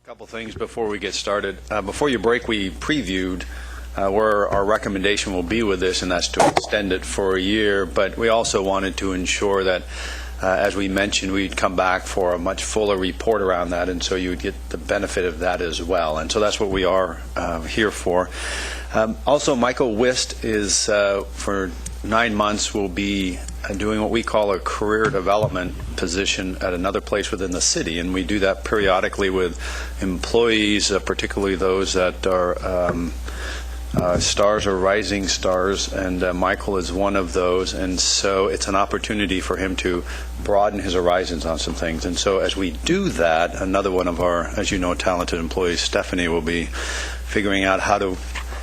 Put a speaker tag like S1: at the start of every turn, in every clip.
S1: Couple things before we get started. Before your break, we previewed where our recommendation will be with this, and that's to extend it for a year. But we also wanted to ensure that, as we mentioned, we'd come back for a much fuller report around that, and so you would get the benefit of that as well. And so that's what we are here for. Also, Michael Wist is, for 9 months, will be doing what we call a career development position at another place within the city, and we do that periodically with employees, particularly those that are stars or rising stars, and Michael is one of those, and so it's an opportunity for him to broaden his horizons on some things. And so as we do that, another one of our, as you know, talented employees, Stephanie, will be figuring out how to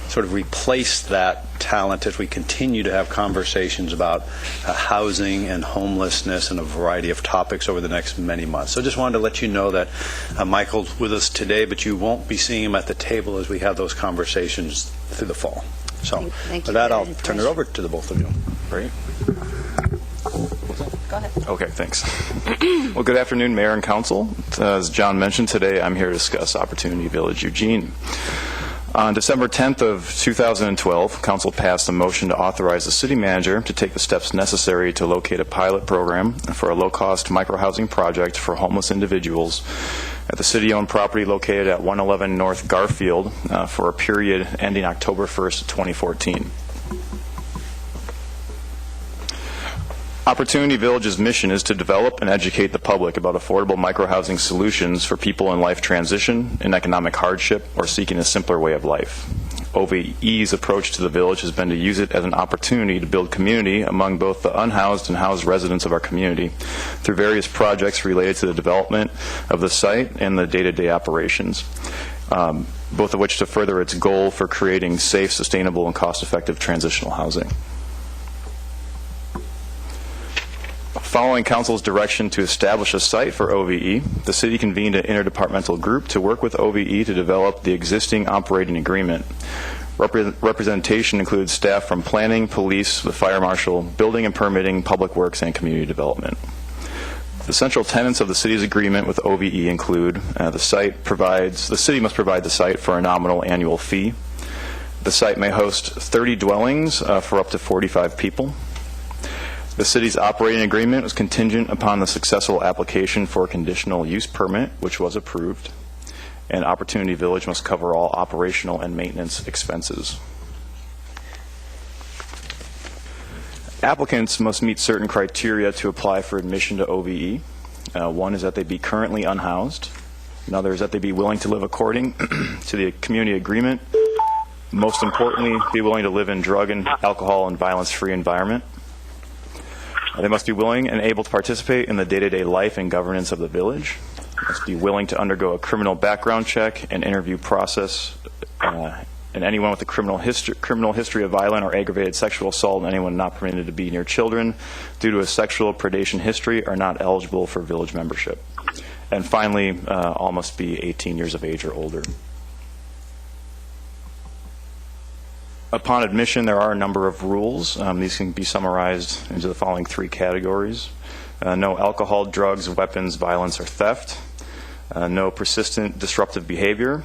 S1: sort of replace that talent as we continue to have conversations about housing and homelessness and a variety of topics over the next many months. So just wanted to let you know that Michael's with us today, but you won't be seeing him at the table as we have those conversations through the fall. So with that, I'll turn it over to the both of you.
S2: Great.
S3: Go ahead.
S2: Okay, thanks. Well, good afternoon, Mayor and Council. As John mentioned, today I'm here to discuss Opportunity Village Eugene. On December 10th of 2012, Council passed a motion to authorize the City Manager to take the steps necessary to locate a pilot program for a low-cost microhousing project for homeless individuals at the city-owned property located at 111 North Garfield for a period ending October 1st, 2014. Opportunity Village's mission is to develop and educate the public about affordable microhousing solutions for people in life transition, in economic hardship, or seeking a simpler way of life. OVE's approach to the village has been to use it as an opportunity to build community among both the unhoused and housed residents of our community through various projects related to the development of the site and the day-to-day operations, both of which to further its goal for creating safe, sustainable, and cost-effective transitional housing. Following Council's direction to establish a site for OVE, the City convened an interdepartmental group to work with OVE to develop the existing operating agreement. Representation includes staff from planning, police, the fire marshal, building and permitting, public works, and community development. The central tenets of the City's agreement with OVE include the City must provide the site for a nominal annual fee. The site may host 30 dwellings for up to 45 people. The City's operating agreement was contingent upon the successful application for a conditional use permit, which was approved, and Opportunity Village must cover all operational and maintenance expenses. Applicants must meet certain criteria to apply for admission to OVE. One is that they be currently unhoused. Another is that they be willing to live according to the community agreement. Most importantly, be willing to live in drug and alcohol and violence-free environment. They must be willing and able to participate in the day-to-day life and governance of the village. They must be willing to undergo a criminal background check and interview process, and anyone with a criminal history of violent or aggravated sexual assault and anyone not permitted to be near children due to a sexual predation history are not eligible for village membership. And finally, all must be 18 years of age or older. Upon admission, there are a number of rules. These can be summarized into the following 3 categories. No alcohol, drugs, weapons, violence, or theft. No persistent disruptive behavior,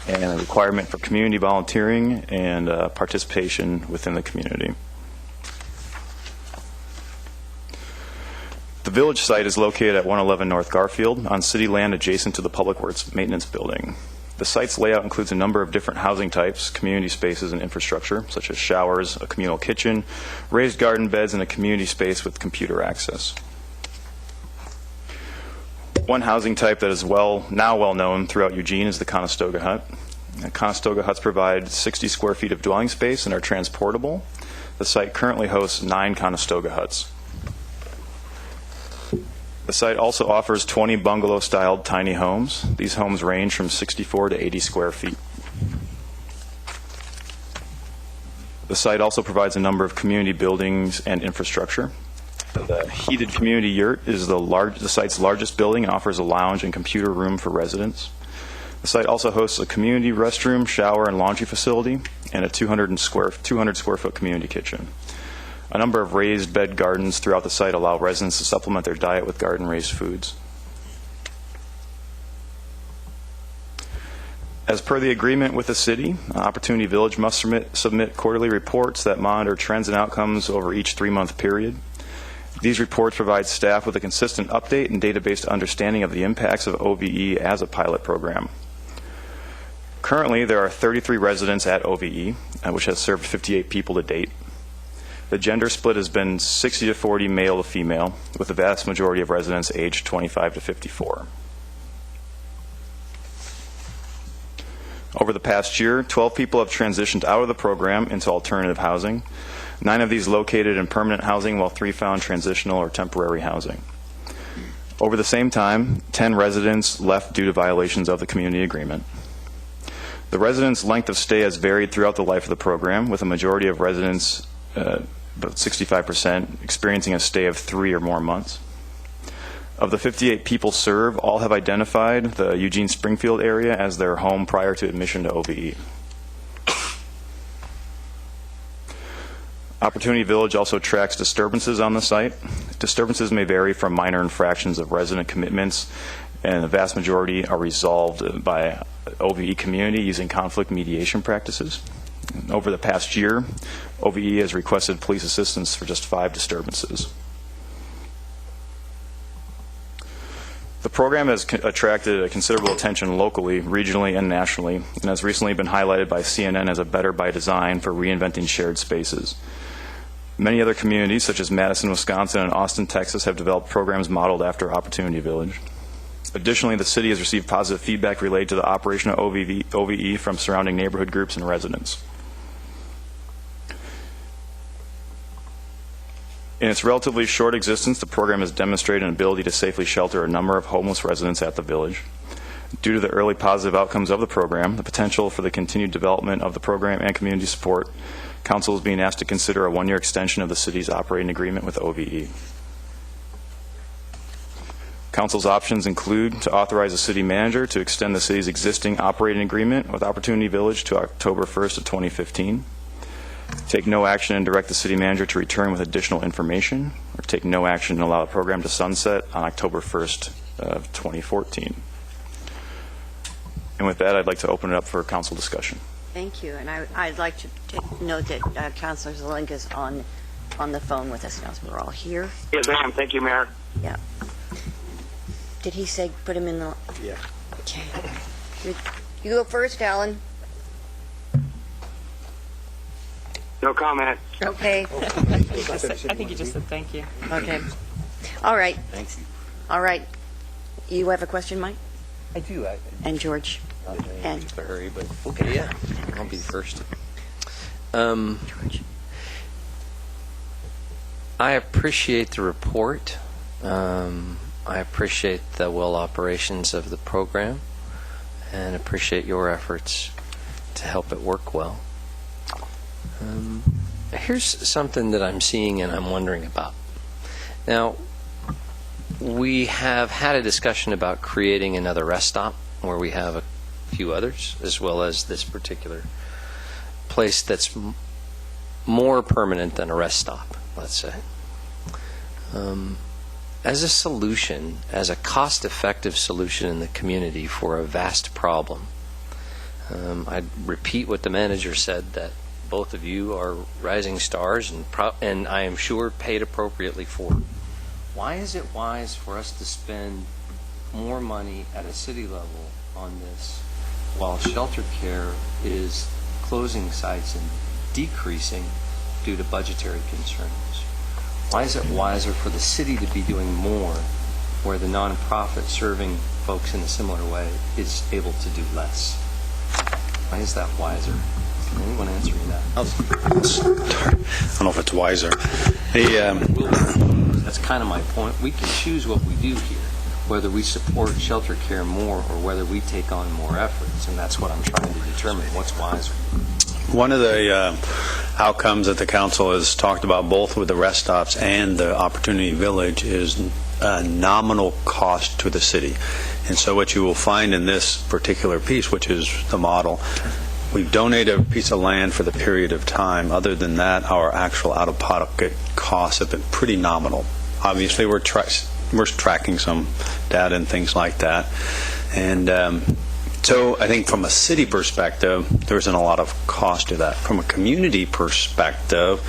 S2: and a requirement for community volunteering and participation within the community. The village site is located at 111 North Garfield on city land adjacent to the Public Works Maintenance Building. The site's layout includes a number of different housing types, community spaces, and infrastructure, such as showers, a communal kitchen, raised garden beds, and a community space with computer access. One housing type that is now well known throughout Eugene is the Conestoga Hut. Conestoga Huts provide 60 square feet of dwelling space and are transportable. The site currently hosts 9 Conestoga Huts. The site also offers 20 bungalow-styled tiny homes. These homes range from 64 to 80 square feet. The site also provides a number of community buildings and infrastructure. The heated community yurt is the site's largest building and offers a lounge and computer room for residents. The site also hosts a community restroom, shower, and laundry facility, and a 200 square foot community kitchen. A number of raised bed gardens throughout the site allow residents to supplement their diet with garden-raised foods. As per the agreement with the city, Opportunity Village must submit quarterly reports that monitor trends and outcomes over each 3-month period. These reports provide staff with a consistent update and data-based understanding of the impacts of OVE as a pilot program. Currently, there are 33 residents at OVE, which has served 58 people to date. The gender split has been 60 to 40 male to female, with the vast majority of residents aged 25 to 54. Over the past year, 12 people have transitioned out of the program into alternative housing. 9 of these located in permanent housing, while 3 found transitional or temporary housing. Over the same time, 10 residents left due to violations of the community agreement. The residents' length of stay has varied throughout the life of the program, with a majority of residents, about 65%, experiencing a stay of 3 or more months. Of the 58 people served, all have identified the Eugene Springfield area as their home prior to admission to OVE. Opportunity Village also tracks disturbances on the site. Disturbances may vary from minor infractions of resident commitments, and the vast majority are resolved by OVE community using conflict mediation practices. Over the past year, OVE has requested police assistance for just 5 disturbances. The program has attracted a considerable attention locally, regionally, and nationally, and has recently been highlighted by CNN as a Better by Design for reinventing shared spaces. Many other communities, such as Madison, Wisconsin, and Austin, Texas, have developed programs modeled after Opportunity Village. Additionally, the city has received positive feedback related to the operation of OVE from surrounding neighborhood groups and residents. In its relatively short existence, the program has demonstrated an ability to safely shelter a number of homeless residents at the village. Due to the early positive outcomes of the program, the potential for the continued development of the program and community support, Council is being asked to consider a 1-year extension of the city's operating agreement with OVE. Council's options include to authorize the city manager to extend the city's existing operating agreement with Opportunity Village to October 1st of 2015, take no action and direct the city manager to return with additional information, or take no action and allow the program to sunset on October 1st of 2014. And with that, I'd like to open it up for council discussion.
S3: Thank you. And I'd like to take note that Councilor Zelenka is on the phone with us now, so we're all here.
S4: Yes, ma'am. Thank you, Mayor.
S3: Yeah. Did he say put him in the...
S4: Yeah.
S3: Okay. You go first, Alan.
S4: No comment.
S3: Okay.
S5: I think you just said thank you.
S3: Okay. All right.
S6: Thank you.
S3: All right. You have a question, Mike?
S6: I do.
S3: And George? And
S6: to hurry, but okay, yeah. I'll be first.
S3: George.
S6: I appreciate the report. I appreciate the well operations of the program and appreciate your efforts to help it work well. Here's something that I'm seeing and I'm wondering about. Now, we have had a discussion about creating another rest stop where we have a few others, as well as this particular place that's more permanent than a rest stop, let's say. As a solution, as a cost-effective solution in the community for a vast problem, I'd repeat what the manager said, that both of you are rising stars and I am sure paid appropriately for. Why is it wise for us to spend more money at a city level on this while shelter care is closing sites and decreasing due to budgetary concerns? Why is it wiser for the city to be doing more where the nonprofit serving folks in a similar way is able to do less? Why is that wiser? Can anyone answer me that?
S1: I don't know if it's wiser.
S6: That's kind of my point. We can choose what we do here, whether we support shelter care more or whether we take on more efforts, and that's what I'm trying to determine. What's wiser?
S1: One of the outcomes that the council has talked about, both with the rest stops and the Opportunity Village, is a nominal cost to the city. And so what you will find in this particular piece, which is the model, we've donated a piece of land for the period of time. Other than that, our actual out-of-pocket costs have been pretty nominal. Obviously, we're tracking some data and things like that. And So I think from a city perspective, there isn't a lot of cost to that. From a community perspective,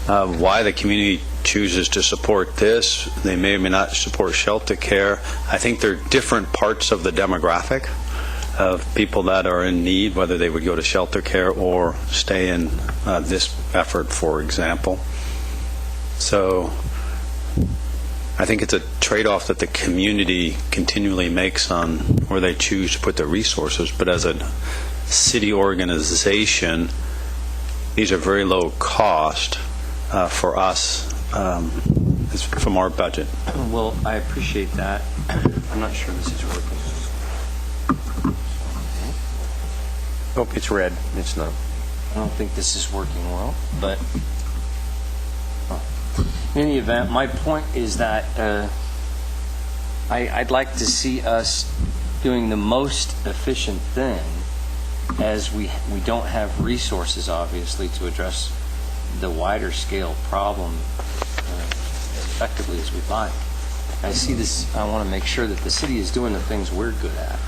S1: why the community chooses to support this, they may or may not support shelter care. I think there are different parts of the demographic of people that are in need, whether they would go to shelter care or stay in this effort, for example. So I think it's a trade-off that the community continually makes on where they choose to put their resources. But as a city organization, these are very low cost for us from our budget.
S6: Well, I appreciate that. I'm not sure this is working.
S7: Oh, it's red. It's not.
S6: I don't think this is working well, but in any event, my point is that I'd like to see us doing the most efficient thing, as we don't have resources, obviously, to address the wider scale problem as effectively as we'd like. I see this, I want to make sure that the city is doing the things we're good at,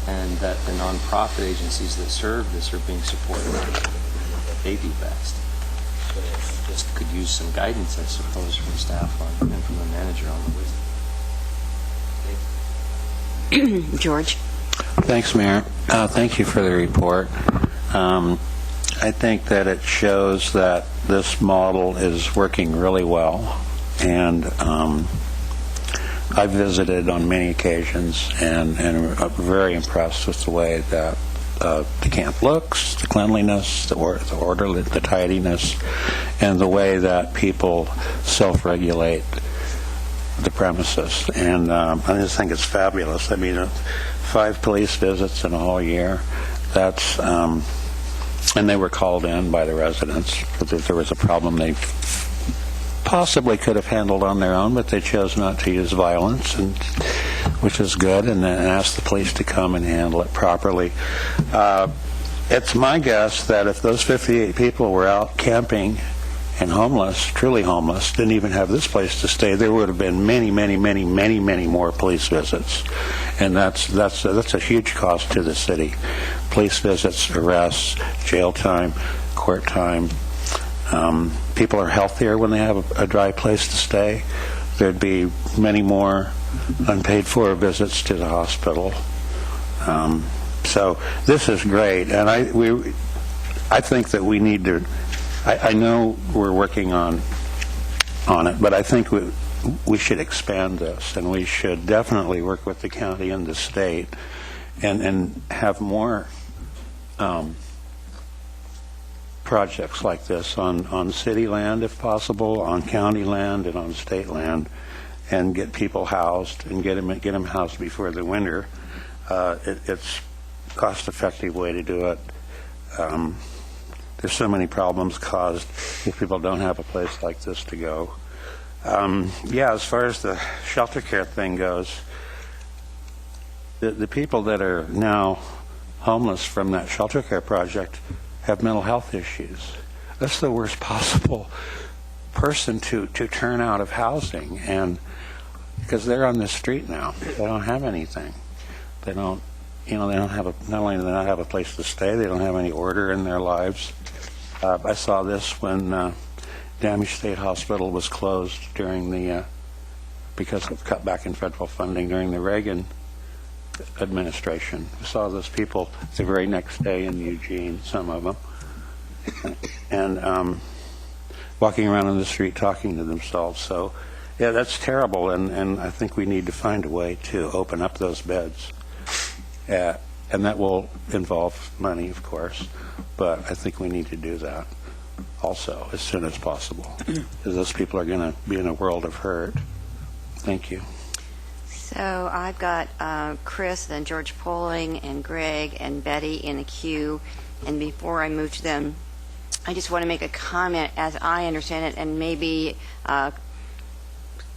S6: and that the nonprofit agencies that serve this are being supported they do best. Just could use some guidance, I suppose, from staff and from the manager on the wisdom.
S3: George?
S8: Thanks, Mayor. Thank you for the report. I think that it shows that this model is working really well, and I've visited on many occasions and I'm very impressed with the way that the camp looks, the cleanliness, the order, the tidiness, and the way that people self-regulate the premises. And I just think it's fabulous. I mean, 5 police visits in a whole year. That's and they were called in by the residents because there was a problem they possibly could have handled on their own, but they chose not to use violence, and which is good, and then asked the police to come and handle it properly. It's my guess that if those 58 people were out camping and homeless, truly homeless, didn't even have this place to stay, there would have been many more police visits, and that's a huge cost to the city. Police visits, arrests, jail time, court time. People are healthier when they have a dry place to stay. There'd be many more unpaid for visits to the hospital. So this is great, and I think that we need to. I know we're working on it, but I think we should expand this, and we should definitely work with the county and the state, and have more projects like this on city land, if possible, on county land, and on state land, and get people housed and get them housed before the winter. It's a cost-effective way to do it. There's so many problems caused if people don't have a place like this to go. As far as the shelter care thing goes, the people that are now homeless from that shelter care project have mental health issues. That's the worst possible person to turn out of housing, and because they're on the street now, they don't have anything. They don't have not only do they not have a place to stay, they don't have any order in their lives. I saw this when Damage State Hospital was closed during because of cutback in federal funding during the Reagan administration. I saw those people the very next day in Eugene, some of them, and walking around on the street talking to themselves. So, yeah, that's terrible, and I think we need to find a way to open up those beds. And that will involve money, of course, but I think we need to do that also as soon as possible, because those people are going to be in a world of hurt. Thank you.
S3: So I've got Chris, then George Poling, and Greg, and Betty in the queue. And before I move to them, I just want to make a comment as I understand it, and maybe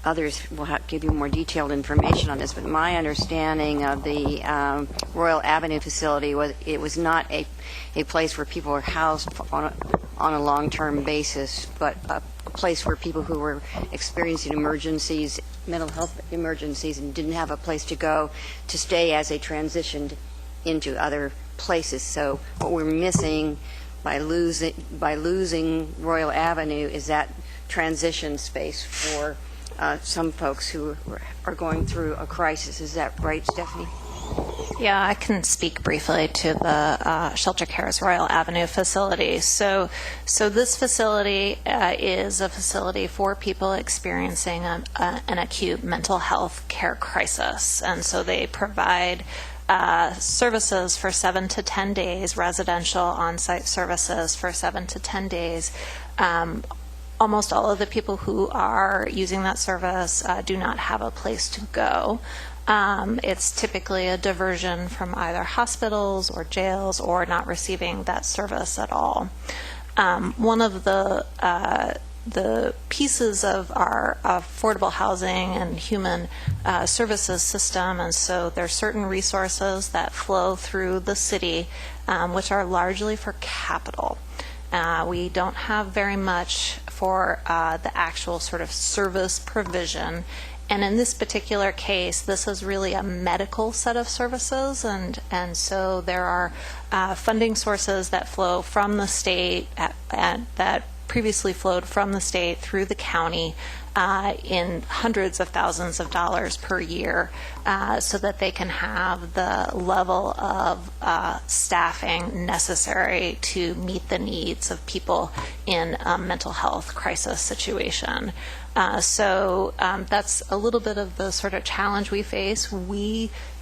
S3: others will give you more detailed information on this, but my understanding of the Royal Avenue facility was it was not a place where people were housed on a long-term basis, but a place where people who were experiencing emergencies, mental health emergencies, and didn't have a place to go to stay as they transitioned into other places. So what we're missing by losing Royal Avenue is that transition space for some folks who are going through a crisis. Is that right, Stephanie?
S9: Yeah, I can speak briefly to the Shelter Care's Royal Avenue facility. So this facility is a facility for people experiencing an acute mental health care crisis. And so they provide services for 7 to 10 days, residential on-site services for 7 to 10 days. Almost all of the people who are using that service do not have a place to go. It's typically a diversion from either hospitals or jails or not receiving that service at all. One of the pieces of our affordable housing and human services system, and so there's certain resources that flow through the city, which are largely for capital. We don't have very much for the actual sort of service provision. And in this particular case, this is really a medical set of services, and so there are funding sources that flow from the state that previously flowed from the state through the county in hundreds of thousands of dollars per year, so that they can have the level of staffing necessary to meet the needs of people in a mental health crisis situation. So that's a little bit of the sort of challenge we face.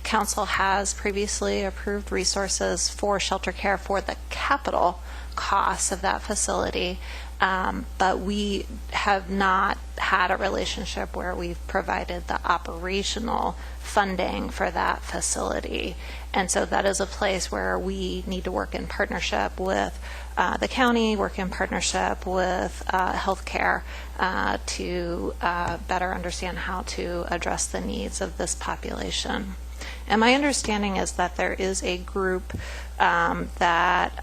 S9: Council has previously approved resources for shelter care for the capital costs of that facility, but we have not had a relationship where we've provided the operational funding for that facility. And so that is a place where we need to work in partnership with the county, work in partnership with healthcare to better understand how to address the needs of this population. And my understanding is that there is a group that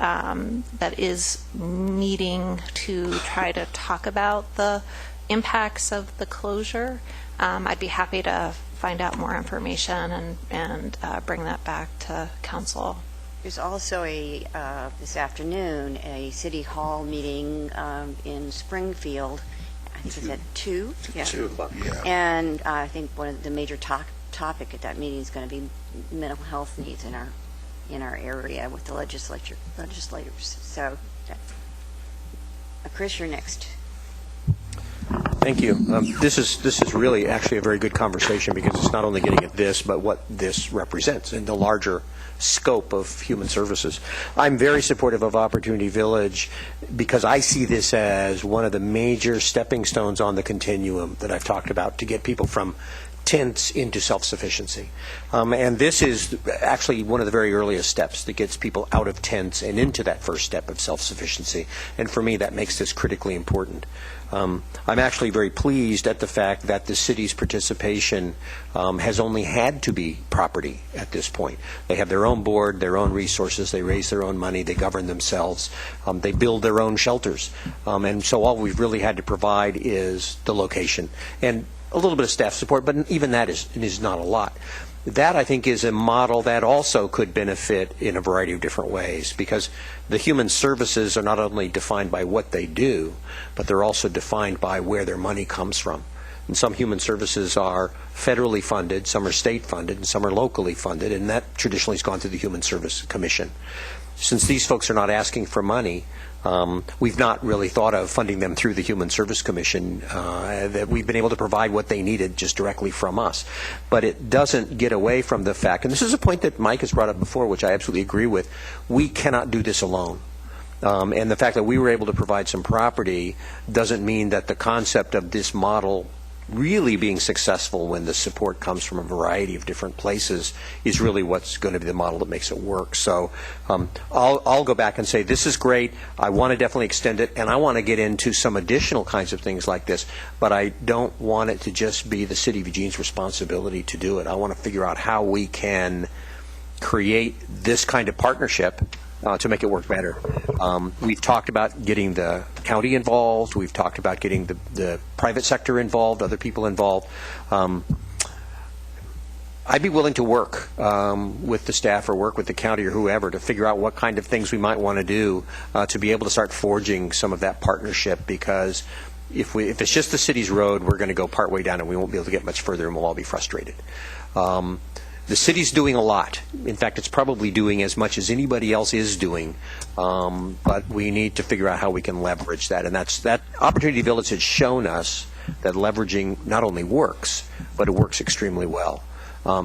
S9: is meeting to try to talk about the impacts of the closure. I'd be happy to find out more information and bring that back to council.
S3: There's also this afternoon, a city hall meeting in Springfield. I think it's at 2? Yeah.
S10: 2 o'clock, yeah.
S3: And I think one of the major topic at that meeting is going to be mental health needs in our area with the legislators. So, Chris, you're next.
S7: Thank you. This is really actually a very good conversation because it's not only getting at this, but what this represents in the larger scope of human services. I'm very supportive of Opportunity Village because I see this as one of the major stepping stones on the continuum that I've talked about to get people from tents into self-sufficiency. And this is actually one of the very earliest steps that gets people out of tents and into that first step of self-sufficiency. And for me, that makes this critically important. I'm actually very pleased at the fact that the city's participation has only had to be property at this point. They have their own board, their own resources, they raise their own money, they govern themselves, they build their own shelters. And so all we've really had to provide is the location and a little bit of staff support, but even that is not a lot. That, I think, is a model that also could benefit in a variety of different ways because the human services are not only defined by what they do, but they're also defined by where their money comes from. And some human services are federally funded, some are state funded, and some are locally funded, and that traditionally has gone through the Human Service Commission. Since these folks are not asking for money, we've not really thought of funding them through the Human Service Commission, that we've been able to provide what they needed just directly from us. But it doesn't get away from the fact, and this is a point that Mike has brought up before, which I absolutely agree with, we cannot do this alone. And the fact that we were able to provide some property doesn't mean that the concept of this model really being successful when the support comes from a variety of different places is really what's going to be the model that makes it work. So I'll go back and say this is great. I want to definitely extend it, and I want to get into some additional kinds of things like this, but I don't want it to just be the City of Eugene's responsibility to do it. I want to figure out how we can create this kind of partnership to make it work better. We've talked about getting the county involved. We've talked about getting the private sector involved, other people involved. I'd be willing to work with the staff or work with the county or whoever to figure out what kind of things we might want to do to be able to start forging some of that partnership, because if it's just the city's road, we're going to go partway down and we won't be able to get much further and we'll all be frustrated. The city's doing a lot. In fact, it's probably doing as much as anybody else is doing, but we need to figure out how we can leverage that. And that Opportunity Village has shown us that leveraging not only works, but it works extremely well.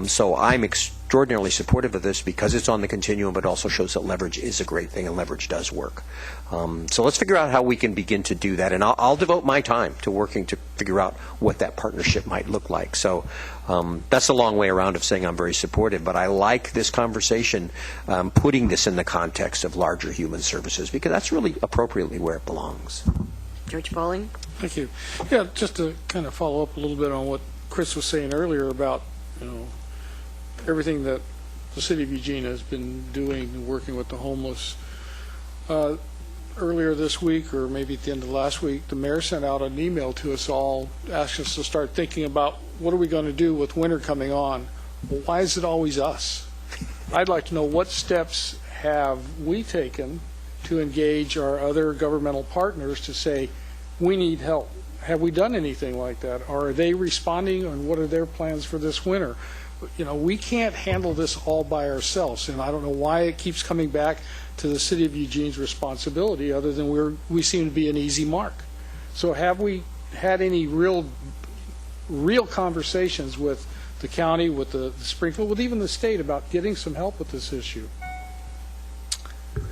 S7: So I'm extraordinarily supportive of this because it's on the continuum, but also shows that leverage is a great thing and leverage does work. So let's figure out how we can begin to do that. And I'll devote my time to working to figure out what that partnership might look like. So that's a long way around of saying I'm very supportive, but I like this conversation, putting this in the context of larger human services, because that's really appropriately where it belongs.
S3: George Bowling?
S10: Thank you. Yeah, just to kind of follow up a little bit on what Chris was saying earlier about, everything that the city of Eugene has been doing and working with the homeless. Earlier this week, or maybe at the end of last week, the mayor sent out an email to us all, asking us to start thinking about what are we going to do with winter coming on. Well, why is it always us? I'd like to know what steps have we taken to engage our other governmental partners to say, we need help. Have we done anything like that? Or are they responding, and what are their plans for this winter? We can't handle this all by ourselves, and I don't know why it keeps coming back to the city of Eugene's responsibility, other than we seem to be an easy mark. So have we had any real conversations with the county, with the Springfield, with even the state about getting some help with this issue?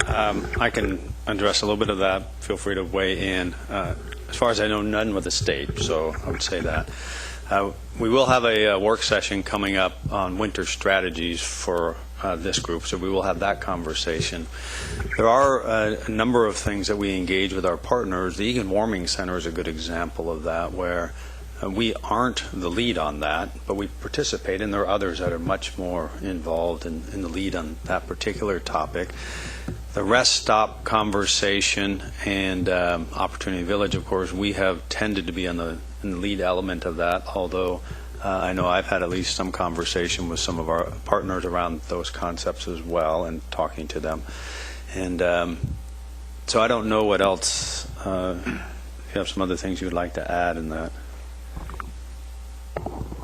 S1: I can address a little bit of that. Feel free to weigh in. As far as I know, none with the state, so I would say that. We will have a work session coming up on winter strategies for this group, so we will have that conversation. There are a number of things that we engage with our partners. The Egan Warming Center is a good example of that, where we aren't the lead on that, but we participate, and there are others that are much more involved in the lead on that particular topic. The Rest Stop conversation and Opportunity Village, of course, we have tended to be in the lead element of that, although I know I've had at least some conversation with some of our partners around those concepts as well and talking to them. And so I don't know what else, if you have some other things you would like to add in that.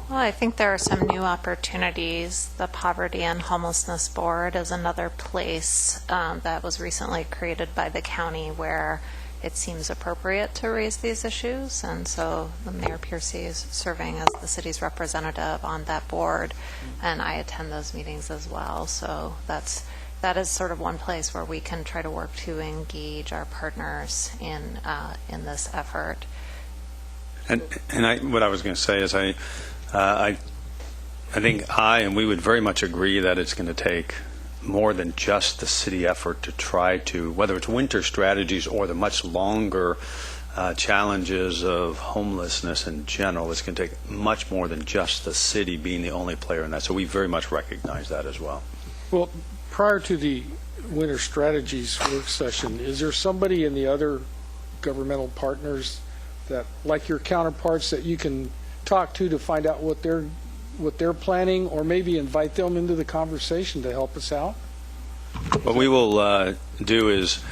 S9: Well, I think there are some new opportunities. The Poverty and Homelessness Board is another place that was recently created by the county where it seems appropriate to raise these issues. And so the Mayor Piercy is serving as the city's representative on that board, and I attend those meetings as well. So that is sort of one place where we can try to work to engage our partners in this effort.
S1: And what I was going to say is I think and we would very much agree that it's going to take more than just the city effort to try to, whether it's winter strategies or the much longer challenges of homelessness in general, it's going to take much more than just the city being the only player in that. So we very much recognize that as well.
S10: Well, prior to the winter strategies work session, is there somebody in the other governmental partners that, like your counterparts, that you can talk to find out what they're planning, or maybe invite them into the conversation to help us out?
S1: What we will do is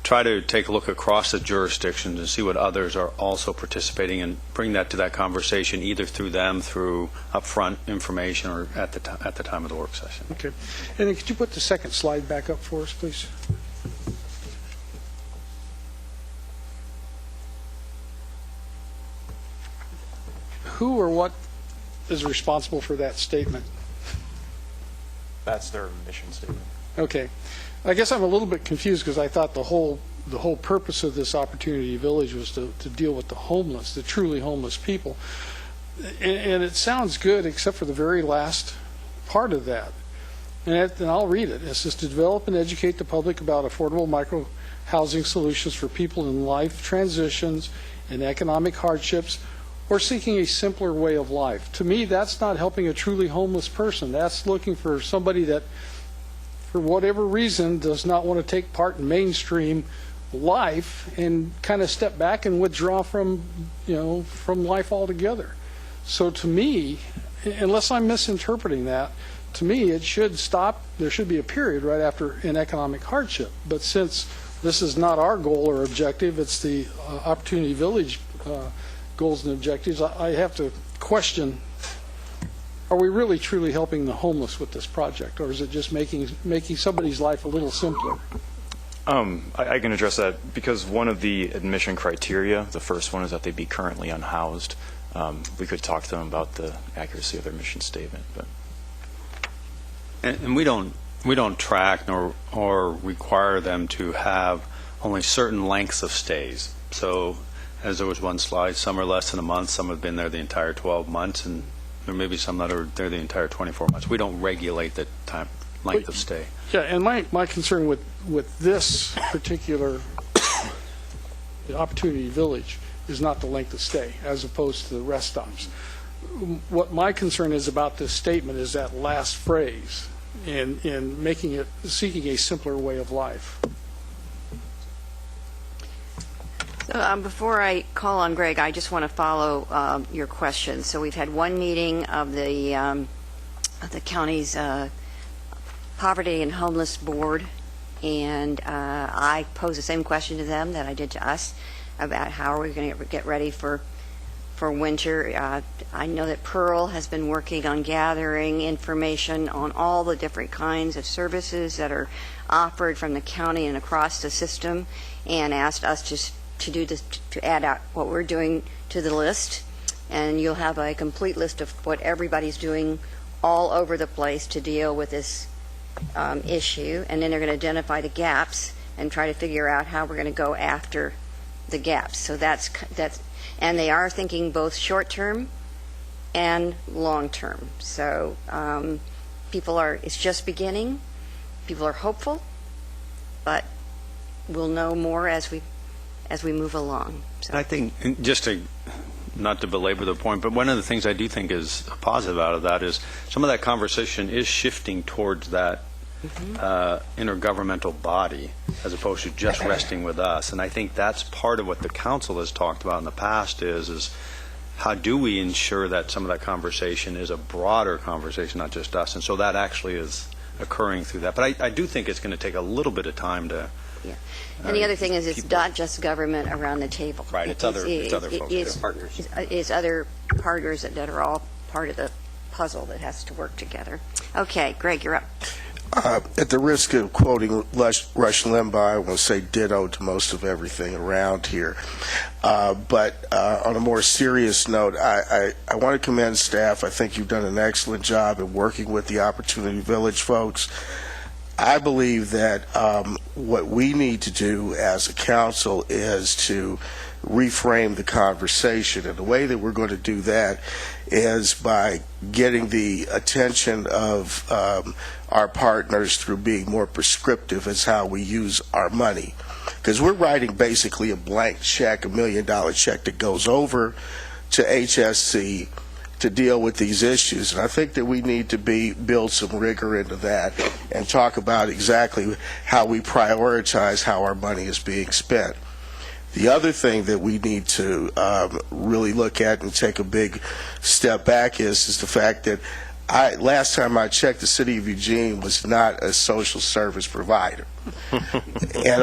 S1: try to take a look across the jurisdictions and see what others are also participating, and bring that to that conversation, either through them, through upfront information, or at the time of the work session.
S10: Okay. And then could you put the second slide back up for us, please? Who or what is responsible for that statement?
S2: That's their mission statement.
S10: Okay. I guess I'm a little bit confused, because I thought the whole purpose of this Opportunity Village was to deal with the homeless, the truly homeless people. And it sounds good, except for the very last part of that. And I'll read it. It says, to develop and educate the public about affordable micro-housing solutions for people in life transitions and economic hardships, or seeking a simpler way of life. To me, that's not helping a truly homeless person. That's looking for somebody that, for whatever reason, does not want to take part in mainstream life and kind of step back and withdraw from life altogether. So to me, unless I'm misinterpreting that, to me, it should stop, there should be a period right after an economic hardship. But since this is not our goal or objective, it's the Opportunity Village goals and objectives, I have to question, are we really truly helping the homeless with this project, or is it just making somebody's life a little simpler?
S2: I can address that because one of the admission criteria, the first one is that they be currently unhoused. We could talk to them about the accuracy of their mission statement, but
S1: And we don't track or require them to have only certain lengths of stays. So, as there was one slide, some are less than a month, some have been there the entire 12 months, and there may be some that are there the entire 24 months. We don't regulate the time length of stay.
S10: Yeah, and my concern with this particular the Opportunity Village is not the length of stay, as opposed to the rest stops. What my concern is about this statement is that last phrase, in making it, seeking a simpler way of life.
S3: So, before I call on Greg, I just want to follow your question. So we've had one meeting of the county's Poverty and Homeless Board, and I posed the same question to them that I did to us about how are we going to get ready for winter. I know that Pearl has been working on gathering information on all the different kinds of services that are offered from the county and across the system, and asked us to do this, to add out what we're doing to the list. And you'll have a complete list of what everybody's doing all over the place to deal with this issue, and then they're going to identify the gaps and try to figure out how we're going to go after the gaps. So that's and they are thinking both short-term and long-term. So it's just beginning. People are hopeful, but we'll know more as we move along. So.
S1: I think, and just to, not to belabor the point, but one of the things I do think is a positive out of that is some of that conversation is shifting towards that intergovernmental body as opposed to just resting with us. And I think that's part of what the council has talked about in the past is how do we ensure that some of that conversation is a broader conversation, not just us. And so that actually is occurring through that. But I do think it's going to take a little bit of time to...
S3: Yeah. And the other thing is it's not just government around the table.
S1: Right, it's other folks, it's partners.
S3: It's other partners that are all part of the puzzle that has to work together. Okay, Greg, you're up.
S11: At the risk of quoting Rush Limbaugh, I want to say ditto to most of everything around here. But on a more serious note, I want to commend staff. I think you've done an excellent job in working with the Opportunity Village folks. I believe that what we need to do as a council is to reframe the conversation. And the way that we're going to do that is by getting the attention of our partners through being more prescriptive as how we use our money. Because we're writing basically a blank check, $1 million check that goes over to HSC to deal with these issues. And I think that we need to build some rigor into that and talk about exactly how we prioritize how our money is being spent. The other thing that we need to really look at and take a big step back is the fact that last time I checked, the city of Eugene was not a social service provider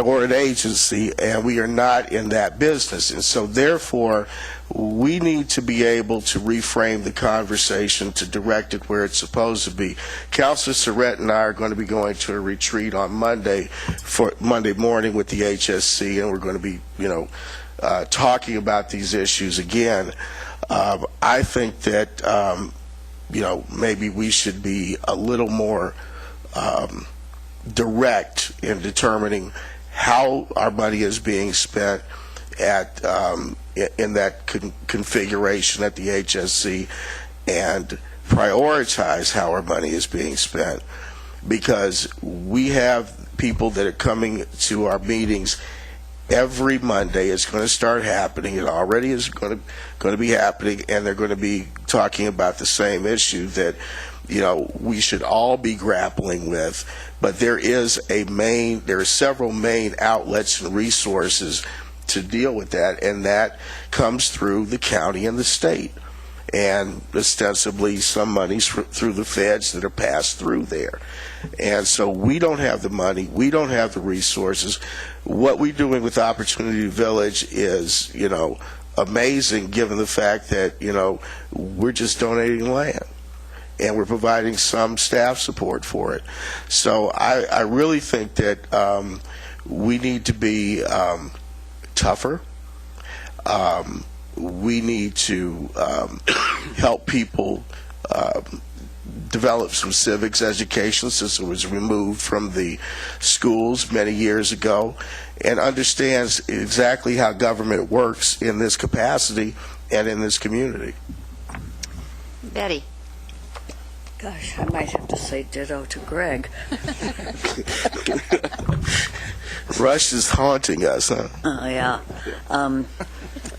S11: or an agency, and we are not in that business. And so therefore, we need to be able to reframe the conversation to direct it where it's supposed to be. Councilor Surratt and I are going to be going to a retreat on Monday morning with the HSC, and we're going to be, talking about these issues again. I think that, maybe we should be a little more direct in determining how our money is being spent in that configuration at the HSC, and prioritize how our money is being spent, because we have people that are coming to our meetings every Monday. It's going to start happening. It already is going to be happening, and they're going to be talking about the same issue that we should all be grappling with. But there are several main outlets and resources to deal with that, and that comes through the county and the state. and ostensibly some monies through the feds that are passed through there. And so we don't have the money, we don't have the resources. What we're doing with Opportunity Village is, amazing, given the fact that, we're just donating land and we're providing some staff support for it. So I really think that we need to be tougher. We need to help people develop some civics education, since it was removed from the schools many years ago, and understands exactly how government works in this capacity and in this community.
S3: Betty.
S12: Gosh, I might have to say ditto to Greg.
S11: Rush is haunting us, huh?
S12: Oh, yeah.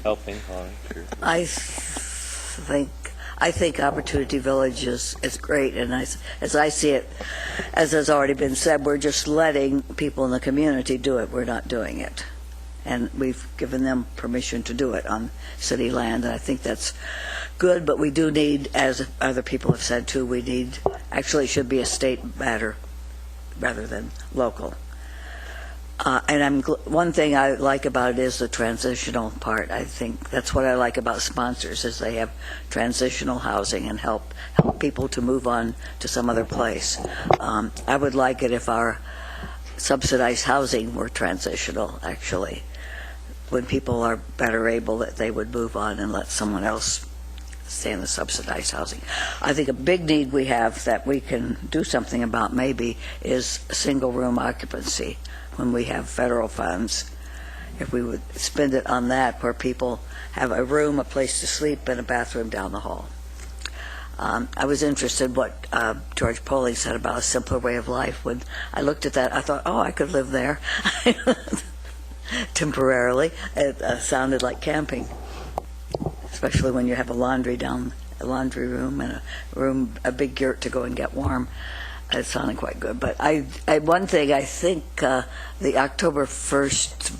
S6: Helping, sure.
S12: I think Opportunity Village is great, and as I see it, as has already been said, we're just letting people in the community do it. We're not doing it. And we've given them permission to do it on city land, and I think that's good, but we do need, as other people have said too, actually it should be a state matter rather than local. And one thing I like about it is the transitional part. I think that's what I like about sponsors, is they have transitional housing and help people to move on to some other place. I would like it if our subsidized housing were transitional, actually. When people are better able, that they would move on and let someone else stay in the subsidized housing. I think a big need we have that we can do something about maybe is single room occupancy. When we have federal funds, if we would spend it on that, where people have a room, a place to sleep, and a bathroom down the hall. I was interested in what George Poley said about a simpler way of life. When I looked at that, I thought, I could live there temporarily. It sounded like camping, especially when you have a laundry room and a big yurt to go and get warm. It sounded quite good. But one thing, I think the October 1st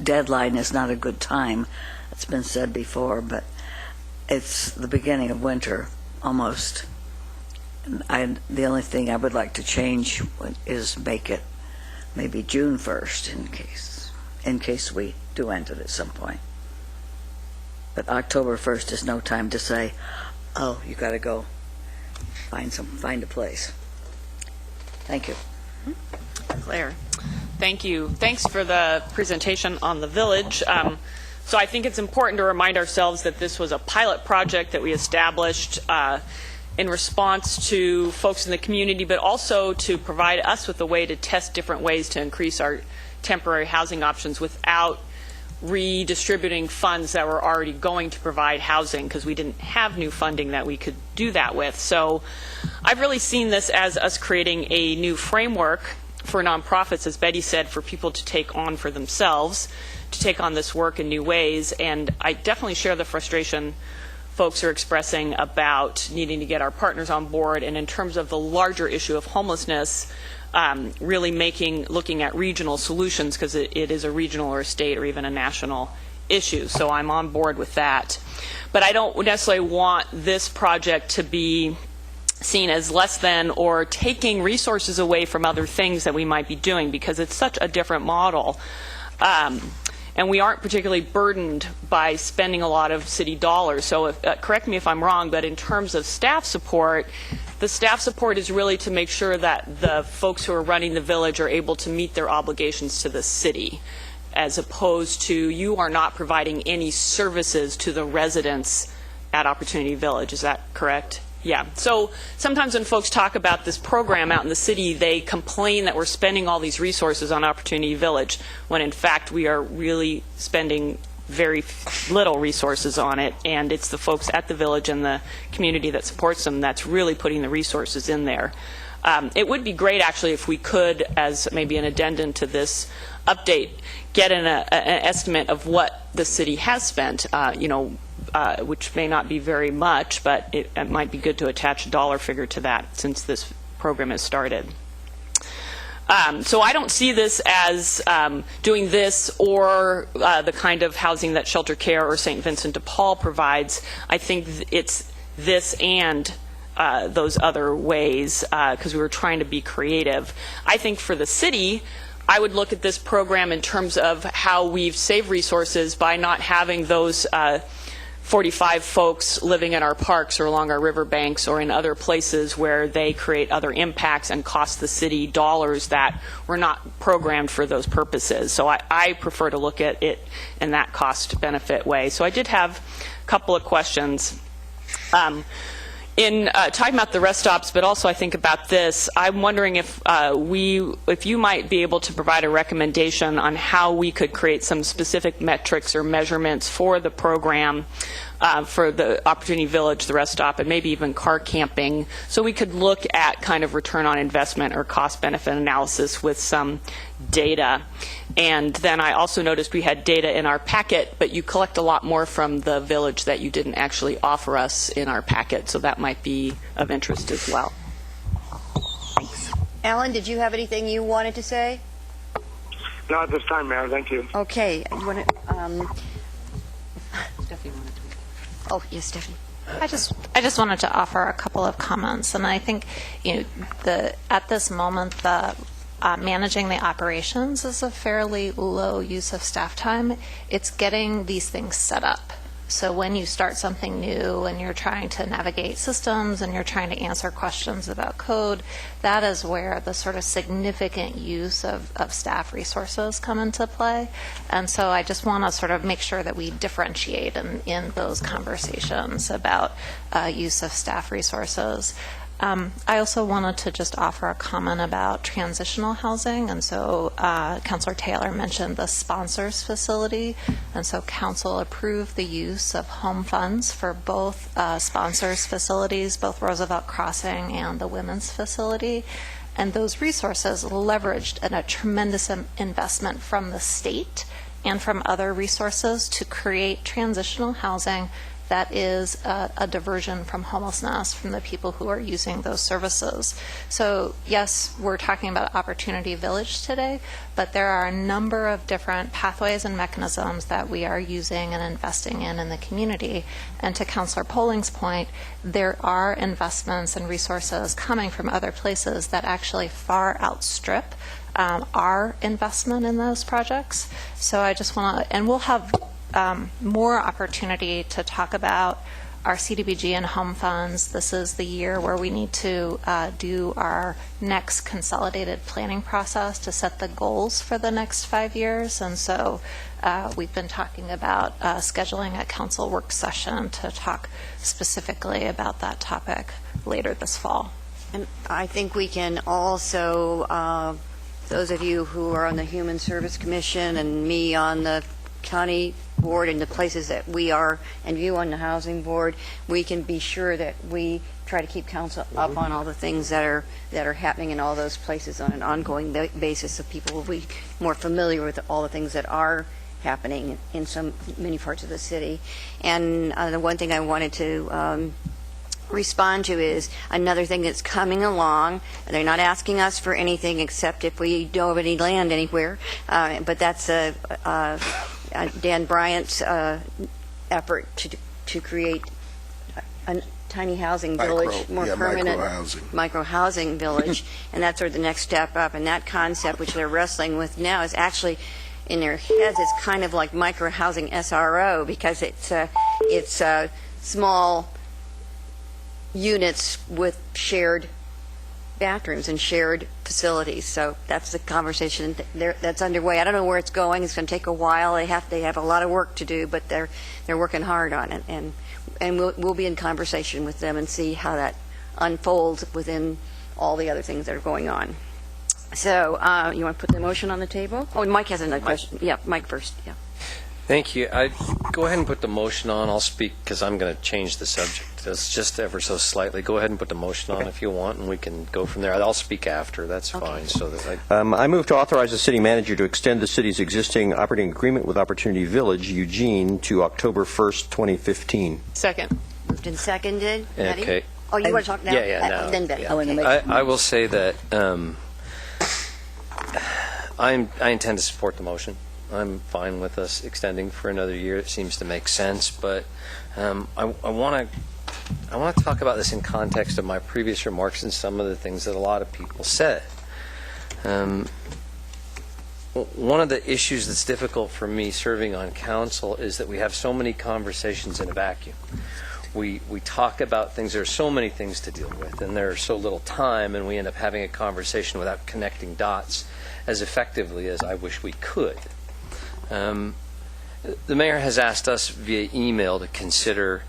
S12: deadline is not a good time. It's been said before, but it's the beginning of winter, almost. And the only thing I would like to change is make it maybe June 1st in case we do end it at some point. But October 1st is no time to say, you got to go find a place. Thank you.
S5: Claire. Thank you. Thanks for the presentation on the village. So I think it's important to remind ourselves that this was a pilot project that we established in response to folks in the community, but also to provide us with a way to test different ways to increase our temporary housing options without redistributing funds that were already going to provide housing, because we didn't have new funding that we could do that with. So I've really seen this as us creating a new framework for nonprofits, as Betty said, for people to take on for themselves, to take on this work in new ways. And I definitely share the frustration folks are expressing about needing to get our partners on board. And in terms of the larger issue of homelessness, really looking at regional solutions, because it is a regional or a state or even a national issue. So I'm on board with that. But I don't necessarily want this project to be seen as less than or taking resources away from other things that we might be doing, because it's such a different model. And we aren't particularly burdened by spending a lot of city dollars. So correct me if I'm wrong, but in terms of staff support, the staff support is really to make sure that the folks who are running the village are able to meet their obligations to the city, as opposed to you are not providing any services to the residents at Opportunity Village. Is that correct? Yeah. So sometimes when folks talk about this program out in the city, they complain that we're spending all these resources on Opportunity Village, when in fact we are really spending very little resources on it, and it's the folks at the village and the community that supports them that's really putting the resources in there. It would be great, actually, if we could, as maybe an addendum to this update, get an estimate of what the city has spent, which may not be very much, but it might be good to attach a dollar figure to that since this program has started. So I don't see this as doing this or the kind of housing that Shelter Care or St. Vincent de Paul provides. I think it's this and those other ways, because we were trying to be creative. I think for the city, I would look at this program in terms of how we've saved resources by not having those 45 folks living in our parks or along our riverbanks or in other places where they create other impacts and cost the city dollars that were not programmed for those purposes. So I prefer to look at it in that cost-benefit way. So I did have a couple of questions. In talking about the rest stops, but also I think about this, I'm wondering if you might be able to provide a recommendation on how we could create some specific metrics or measurements for the program for the Opportunity Village, the rest stop, and maybe even car camping, so we could look at kind of return on investment or cost-benefit analysis with some data. And then I also noticed we had data in our packet, but you collect a lot more from the village that you didn't actually offer us in our packet, so that might be of interest as well.
S3: Thanks. Alan, did you have anything you wanted to say?
S4: No, at this time, Mayor. Thank you.
S3: Okay. You want to, Stephanie wanted to. Oh, yes, Stephanie.
S9: I just wanted to offer a couple of comments, and I think at this moment the managing the operations is a fairly low use of staff time. It's getting these things set up. So when you start something new and you're trying to navigate systems and you're trying to answer questions about code, that is where the sort of significant use of staff resources come into play. And so I just want to sort of make sure that we differentiate in those conversations about use of staff resources. I also wanted to just offer a comment about transitional housing, and so Councilor Taylor mentioned the sponsors facility, and so Council approved the use of home funds for both sponsors facilities, both Roosevelt Crossing and the women's facility, and those resources leveraged a tremendous investment from the state and from other resources to create transitional housing that is a diversion from homelessness from the people who are using those services. So yes, we're talking about Opportunity Village today, but there are a number of different pathways and mechanisms that we are using and investing in the community. And to Councillor Polling's point, there are investments and resources coming from other places that actually far outstrip our investment in those projects. So I just want to, and we'll have more opportunity to talk about our CDBG and home funds. This is the year where we need to do our next consolidated planning process to set the goals for the next 5 years. And so we've been talking about scheduling a council work session to talk specifically about that topic later this fall.
S3: And I think we can also, those of you who are on the Human Service Commission and me on the county board and the places that we are, and you on the housing board, we can be sure that we try to keep council up on all the things that are happening in all those places on an ongoing basis, so people will be more familiar with all the things that are happening in many parts of the city. And the one thing I wanted to respond to is another thing that's coming along. They're not asking us for anything except if we don't have any land anywhere, but that's Dan Bryant's effort to create a tiny housing village, more permanent micro-housing village, and that's sort of the next step up. And that concept, which they're wrestling with now, is actually in their heads. It's kind of like micro-housing SRO, because it's small units with shared bathrooms and shared facilities. So that's the conversation that's underway. I don't know where it's going. It's going to take a while. They have a lot of work to do, but they're working hard on it, and we'll be in conversation with them and see how that unfolds within all the other things that are going on. So you want to put the motion on the table? Oh, Mike has another question. Yeah, Mike first. Yeah.
S6: Thank you. Go ahead and put the motion on. I'll speak because I'm going to change the subject. That's just ever so slightly. Go ahead and put the motion on if you want, and we can go from there. I'll speak after. That's fine. So that
S7: I move to authorize the city manager to extend the city's existing operating agreement with Opportunity Village, Eugene, to October 1st, 2015.
S5: Second.
S3: Moved and seconded. Betty?
S6: Okay.
S3: Oh, you want to talk now?
S6: Yeah, no.
S3: Then Betty.
S6: I will say that I intend to support the motion. I'm fine with us extending for another year. It seems to make sense, but I want to talk about this in context of my previous remarks and some of the things that a lot of people said. One of the issues that's difficult for me serving on council is that we have so many conversations in a vacuum. We talk about things, there are so many things to deal with, and there's so little time, and we end up having a conversation without connecting dots as effectively as I wish we could. The mayor has asked us via email to consider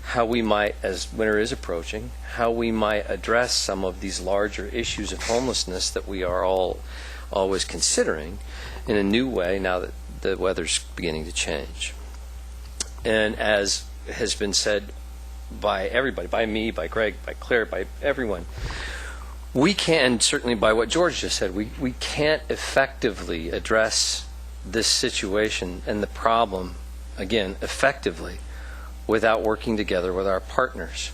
S6: how we might, as winter is approaching, how we might address some of these larger issues of homelessness that we are all always considering in a new way now that the weather's beginning to change. And as has been said by everybody, by me, by Greg, by Claire, by everyone, we can, certainly by what George just said, we can't effectively address this situation and the problem, again, effectively, without working together with our partners.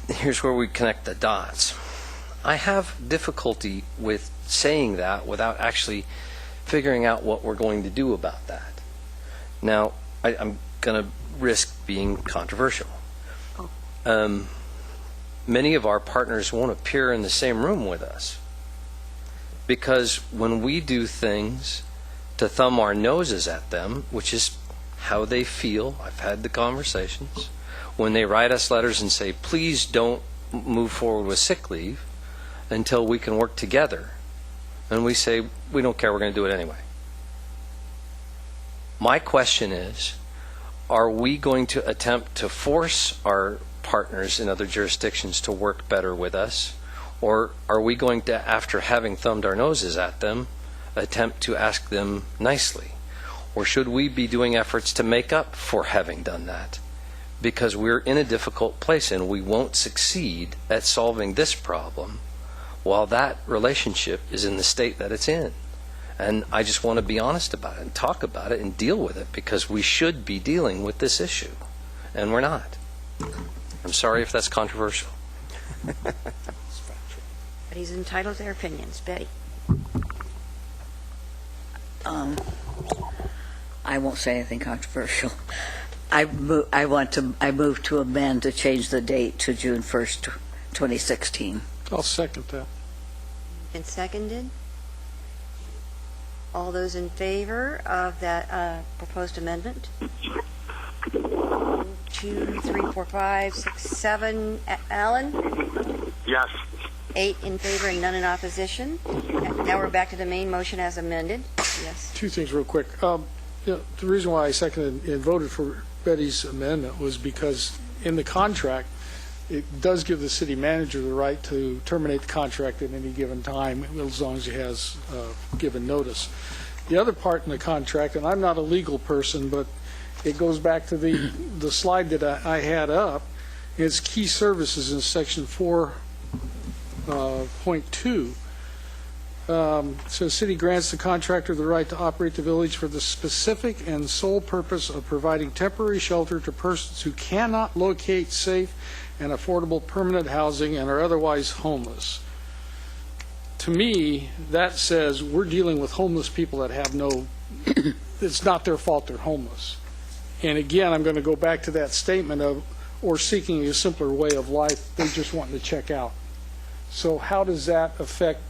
S6: Here's where we connect the dots. I have difficulty with saying that without actually figuring out what we're going to do about that. Now, I'm going to risk being controversial. Many of our partners won't appear in the same room with us because when we do things to thumb our noses at them, which is how they feel, I've had the conversations, when they write us letters and say, please don't move forward with sick leave until we can work together, and we say, we don't care, we're going to do it anyway. My question is, are we going to attempt to force our partners in other jurisdictions to work better with us, or are we going to, after having thumbed our noses at them, attempt to ask them nicely? Or should we be doing efforts to make up for having done that? Because we're in a difficult place and we won't succeed at solving this problem while that relationship is in the state that it's in. And I just want to be honest about it and talk about it and deal with it, because we should be dealing with this issue, and we're not. I'm sorry if that's controversial.
S3: But he's entitled to their opinions. Betty?
S12: I won't say anything controversial. I move to amend to change the date to June 1st, 2016.
S10: I'll second that.
S3: Been seconded. All those in favor of that proposed amendment? 1, 2, 3, 4, 5, 6, 7. Alan?
S4: Yes.
S3: 8 in favor and none in opposition. Now we're back to the main motion as amended. Yes.
S10: Two things real quick. The reason why I seconded and voted for Betty's amendment was because in the contract, it does give the city manager the right to terminate the contract at any given time, as long as he has given notice. The other part in the contract, and I'm not a legal person, but it goes back to the slide that I had up, is key services in section 4.2. So city grants the contractor the right to operate the village for the specific and sole purpose of providing temporary shelter to persons who cannot locate safe and affordable permanent housing and are otherwise homeless. To me, that says we're dealing with homeless people that have no, it's not their fault they're homeless. And again, I'm going to go back to that statement of, or seeking a simpler way of life, they're just wanting to check out. So how does that affect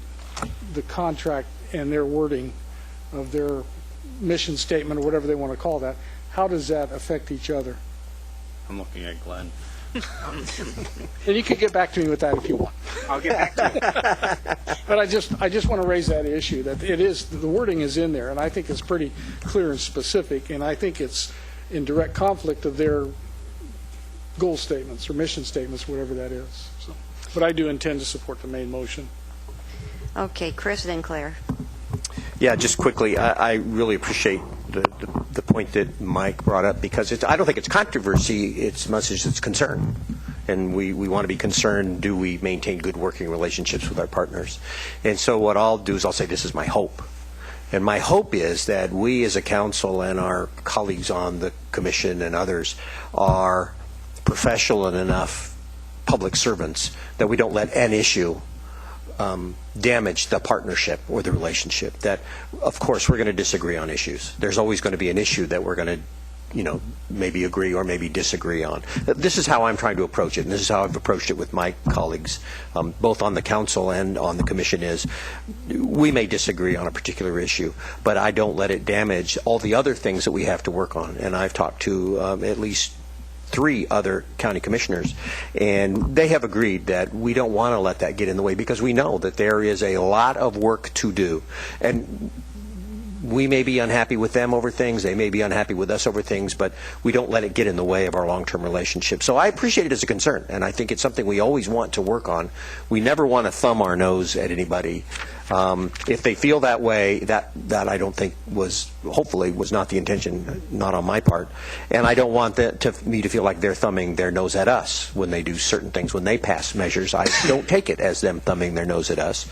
S10: the contract and their wording of their mission statement, or whatever they want to call that? How does that affect each other?
S1: I'm looking at Glenn.
S10: And you can get back to me with that if you want.
S4: I'll get back to you.
S10: But I just want to raise that issue, that it is, the wording is in there, and I think it's pretty clear and specific, and I think it's in direct conflict of their goal statements or mission statements, whatever that is. So, but I do intend to support the main motion.
S3: Okay, Chris, then Claire.
S7: Yeah, just quickly, I really appreciate the point that Mike brought up, because I don't think it's controversy as much as it's concern. And we want to be concerned, do we maintain good working relationships with our partners? And so what I'll do is I'll say this is my hope. And my hope is that we as a council and our colleagues on the commission and others are professional enough public servants that we don't let an issue damage the partnership or the relationship. That, of course, we're going to disagree on issues. There's always going to be an issue that we're going to maybe agree or maybe disagree on. This is how I'm trying to approach it, and this is how I've approached it with my colleagues, both on the council and on the commission, is we may disagree on a particular issue, but I don't let it damage all the other things that we have to work on. And I've talked to at least 3 other county commissioners, and they have agreed that we don't want to let that get in the way, because we know that there is a lot of work to do. And we may be unhappy with them over things, they may be unhappy with us over things, but we don't let it get in the way of our long-term relationship. So I appreciate it as a concern, and I think it's something we always want to work on. We never want to thumb our nose at anybody. If they feel that way, that I don't think hopefully was not the intention, not on my part. And I don't want me to feel like they're thumbing their nose at us when they do certain things, when they pass measures. I don't take it as them thumbing their nose at us.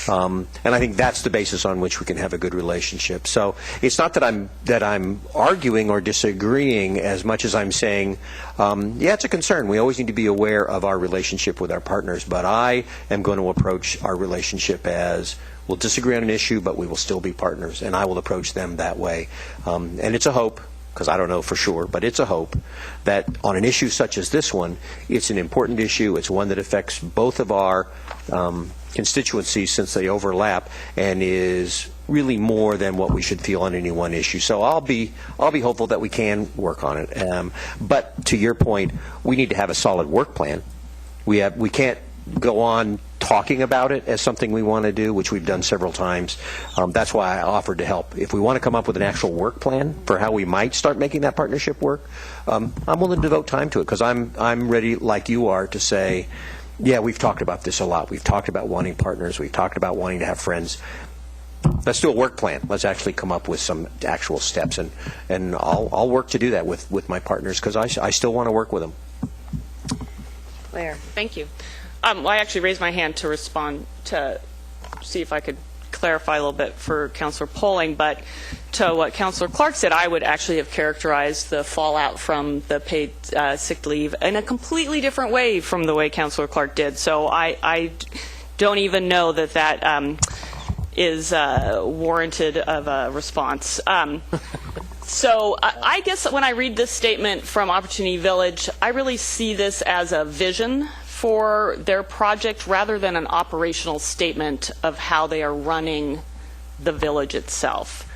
S7: And I think that's the basis on which we can have a good relationship. So it's not that I'm arguing or disagreeing as much as I'm saying, yeah, it's a concern. We always need to be aware of our relationship with our partners, but I am going to approach our relationship as we'll disagree on an issue, but we will still be partners, and I will approach them that way. And it's a hope, because I don't know for sure, but it's a hope that on an issue such as this one, it's an important issue. It's one that affects both of our constituencies, since they overlap, and is really more than what we should feel on any one issue. So I'll be hopeful that we can work on it. But to your point, we need to have a solid work plan. We can't go on talking about it as something we want to do, which we've done several times. That's why I offered to help. If we want to come up with an actual work plan for how we might start making that partnership work, I'm willing to devote time to it, because I'm ready, like you are, to say, yeah, we've talked about this a lot. We've talked about wanting partners. We've talked about wanting to have friends. Let's do a work plan. Let's actually come up with some actual steps, and I'll work to do that with my partners, because I still want to work with them.
S3: Claire.
S5: Thank you. Well, I actually raised my hand to respond to see if I could clarify a little bit for Councillor Polling, but to what Councillor Clark said, I would actually have characterized the fallout from the paid sick leave in a completely different way from the way Councillor Clark did. So I don't even know that is warranted of a response. So I guess when I read this statement from Opportunity Village, I really see this as a vision for their project rather than an operational statement of how they are running the village itself.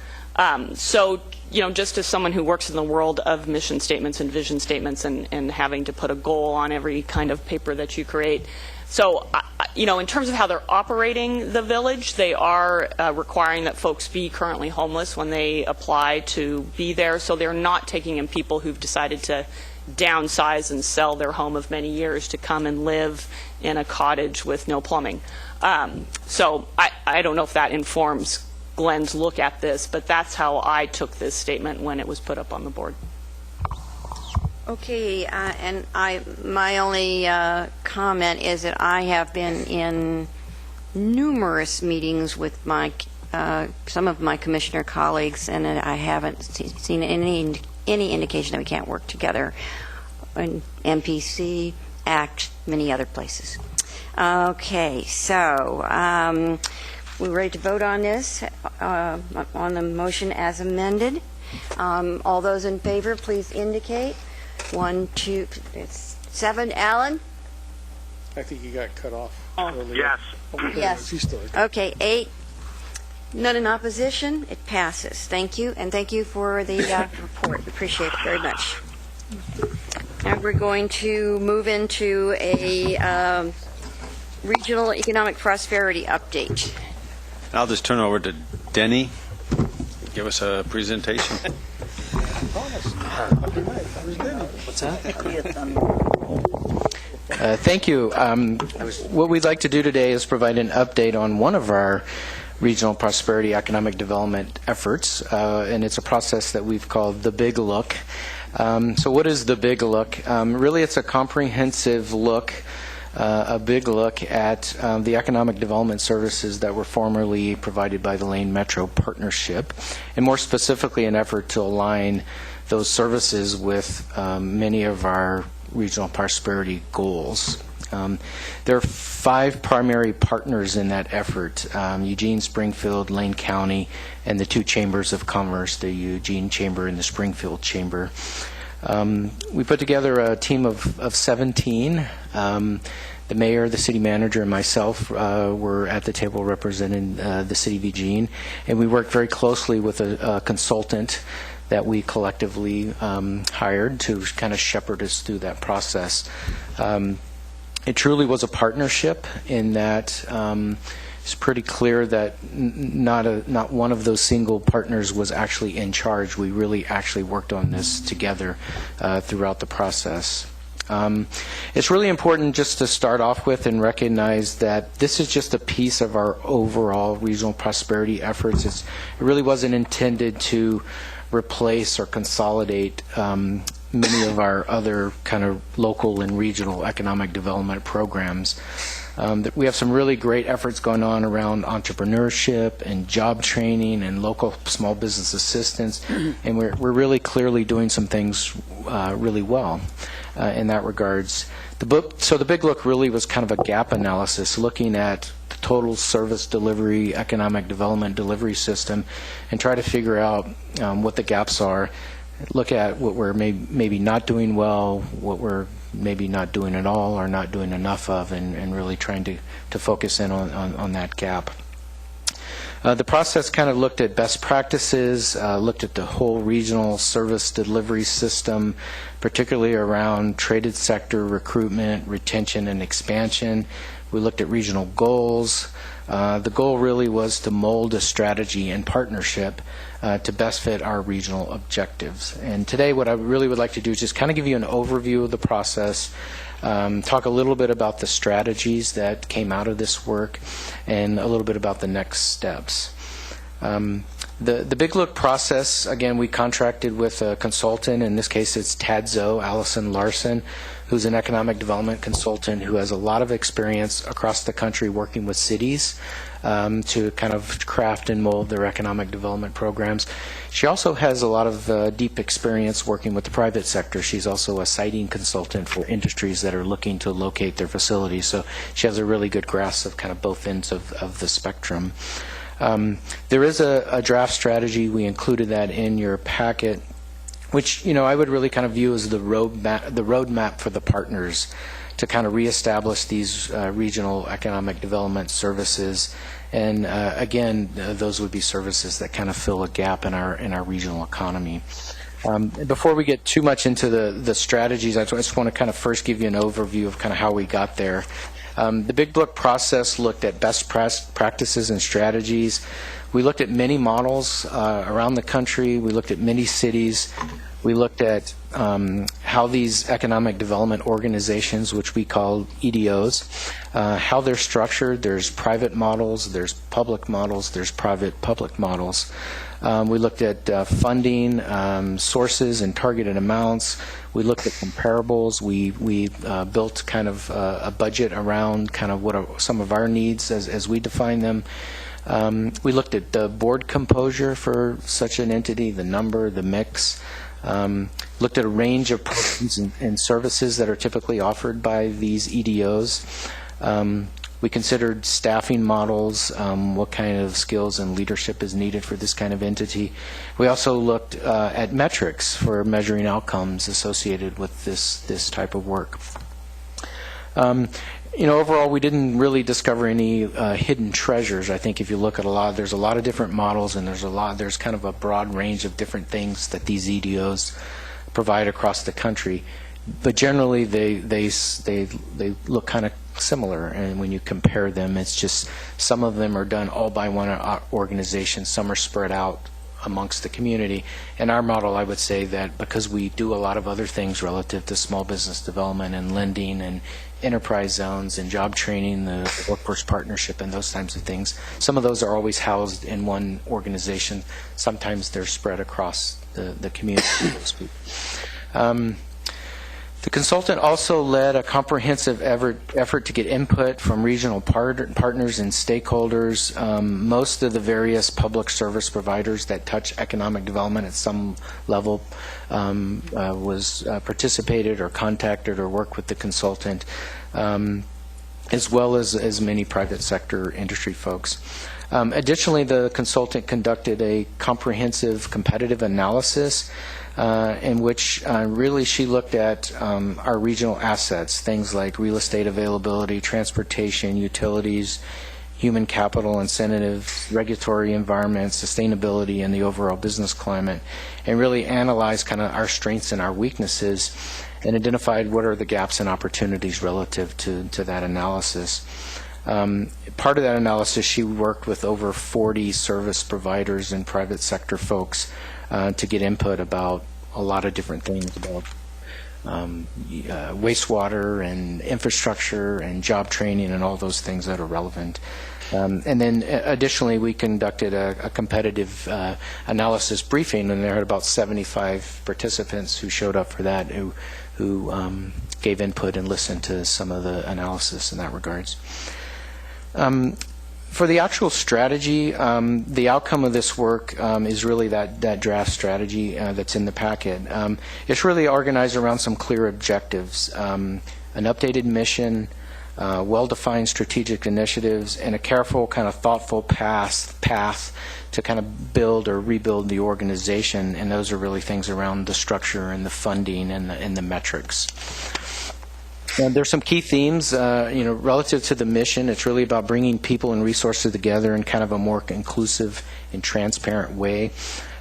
S5: So, just as someone who works in the world of mission statements and vision statements and having to put a goal on every kind of paper that you create. So, in terms of how they're operating the village, they are requiring that folks be currently homeless when they apply to be there. So they're not taking in people who've decided to downsize and sell their home of many years to come and live in a cottage with no plumbing. So I don't know if that informs Glenn's look at this, but that's how I took this statement when it was put up on the board.
S3: Okay, and my only comment is that I have been in numerous meetings with some of my commissioner colleagues, and I haven't seen any indication that we can't work together in MPC, ACT, many other places. Okay, so we're ready to vote on this, on the motion as amended. All those in favor, please indicate. 1, 2, it's 7. Alan?
S10: I think he got cut off earlier.
S4: Yes.
S3: Yes.
S10: He's still
S3: Okay, 8. None in opposition. It passes. Thank you, and thank you for the report. Appreciate it very much. Now we're going to move into a regional economic prosperity update.
S1: I'll just turn over to Denny. Give us a presentation.
S13: What's that? Thank you. What we'd like to do today is provide an update on one of our regional prosperity economic development efforts, and it's a process that we've called the Big Look. So what is the Big Look? Really, it's a comprehensive look, a big look at the economic development services that were formerly provided by the Lane Metro Partnership, and more specifically an effort to align those services with many of our regional prosperity goals. There are 5 primary partners in that effort: Eugene, Springfield, Lane County, and the 2 chambers of commerce, the Eugene Chamber and the Springfield Chamber. We put together a team of 17. The mayor, the city manager, and myself were at the table representing the city of Eugene, and we worked very closely with a consultant that we collectively hired to kind of shepherd us through that process. It truly was a partnership in that it's pretty clear that not one of those single partners was actually in charge. We really actually worked on this together throughout the process. It's really important just to start off with and recognize that this is just a piece of our overall regional prosperity efforts. It really wasn't intended to replace or consolidate many of our other kind of local and regional economic development programs. We have some really great efforts going on around entrepreneurship and job training and local small business assistance, and we're really clearly doing some things really well in that regards. So the Big Look really was kind of a gap analysis, looking at the total service delivery, economic development delivery system, and try to figure out what the gaps are, look at what we're maybe not doing well, what we're maybe not doing at all or not doing enough of, and really trying to focus in on that gap. The process kind of looked at best practices, looked at the whole regional service delivery system, particularly around traded sector recruitment, retention, and expansion. We looked at regional goals. The goal really was to mold a strategy and partnership to best fit our regional objectives. And today what I really would like to do is just kind of give you an overview of the process, talk a little bit about the strategies that came out of this work, and a little bit about the next steps. The Big Look process, again, we contracted with a consultant. In this case, it's TADZO, Allison Larson, who's an economic development consultant who has a lot of experience across the country working with cities to kind of craft and mold their economic development programs. She also has a lot of deep experience working with the private sector. She's also a siting consultant for industries that are looking to locate their facilities. So she has a really good grasp of kind of both ends of the spectrum. There is a draft strategy. We included that in your packet, which I would really kind of view as the roadmap for the partners to kind of reestablish these regional economic development services. And again, those would be services that kind of fill a gap in our regional economy. Before we get too much into the strategies, I just want to kind of first give you an overview of kind of how we got there. The Big Look process looked at best practices and strategies. We looked at many models around the country. We looked at many cities. We looked at how these economic development organizations, which we call EDOs, how they're structured. There's private models, there's public models, there's private-public models. We looked at funding, sources, and targeted amounts. We looked at comparables. We built kind of a budget around kind of what are some of our needs as we define them. We looked at the board composure for such an entity, the number, the mix. Looked at a range of programs and services that are typically offered by these EDOs. We considered staffing models, what kind of skills and leadership is needed for this kind of entity. We also looked at metrics for measuring outcomes associated with this type of work. Overall, we didn't really discover any hidden treasures. I think if you look at there's a lot of different models, and there's kind of a broad range of different things that these EDOs provide across the country. But generally, they look kind of similar, and when you compare them, it's just some of them are done all by one organization, some are spread out amongst the community. In our model, I would say that because we do a lot of other things relative to small business development and lending and enterprise zones and job training, the workforce partnership and those types of things, some of those are always housed in one organization. Sometimes they're spread across the community, so to speak. The consultant also led a comprehensive effort to get input from regional partners and stakeholders. Most of the various public service providers that touch economic development at some level was participated or contacted or worked with the consultant, as well as many private sector industry folks. Additionally, the consultant conducted a comprehensive competitive analysis in which really she looked at our regional assets, things like real estate availability, transportation, utilities, human capital, incentives, regulatory environment, sustainability, and the overall business climate, and really analyzed kind of our strengths and our weaknesses and identified what are the gaps and opportunities relative to that analysis. Part of that analysis, she worked with over 40 service providers and private sector folks to get input about a lot of different things about wastewater and infrastructure and job training and all those things that are relevant. And then additionally, we conducted a competitive analysis briefing, and there had about 75 participants who showed up for that, who gave input and listened to some of the analysis in that regards. For the actual strategy, the outcome of this work is really that draft strategy that's in the packet. It's really organized around some clear objectives, an updated mission, well-defined strategic initiatives, and a careful, kind of thoughtful path to kind of build or rebuild the organization. And those are really things around the structure and the funding and the metrics. There's some key themes, relative to the mission. It's really about bringing people and resources together in kind of a more inclusive and transparent way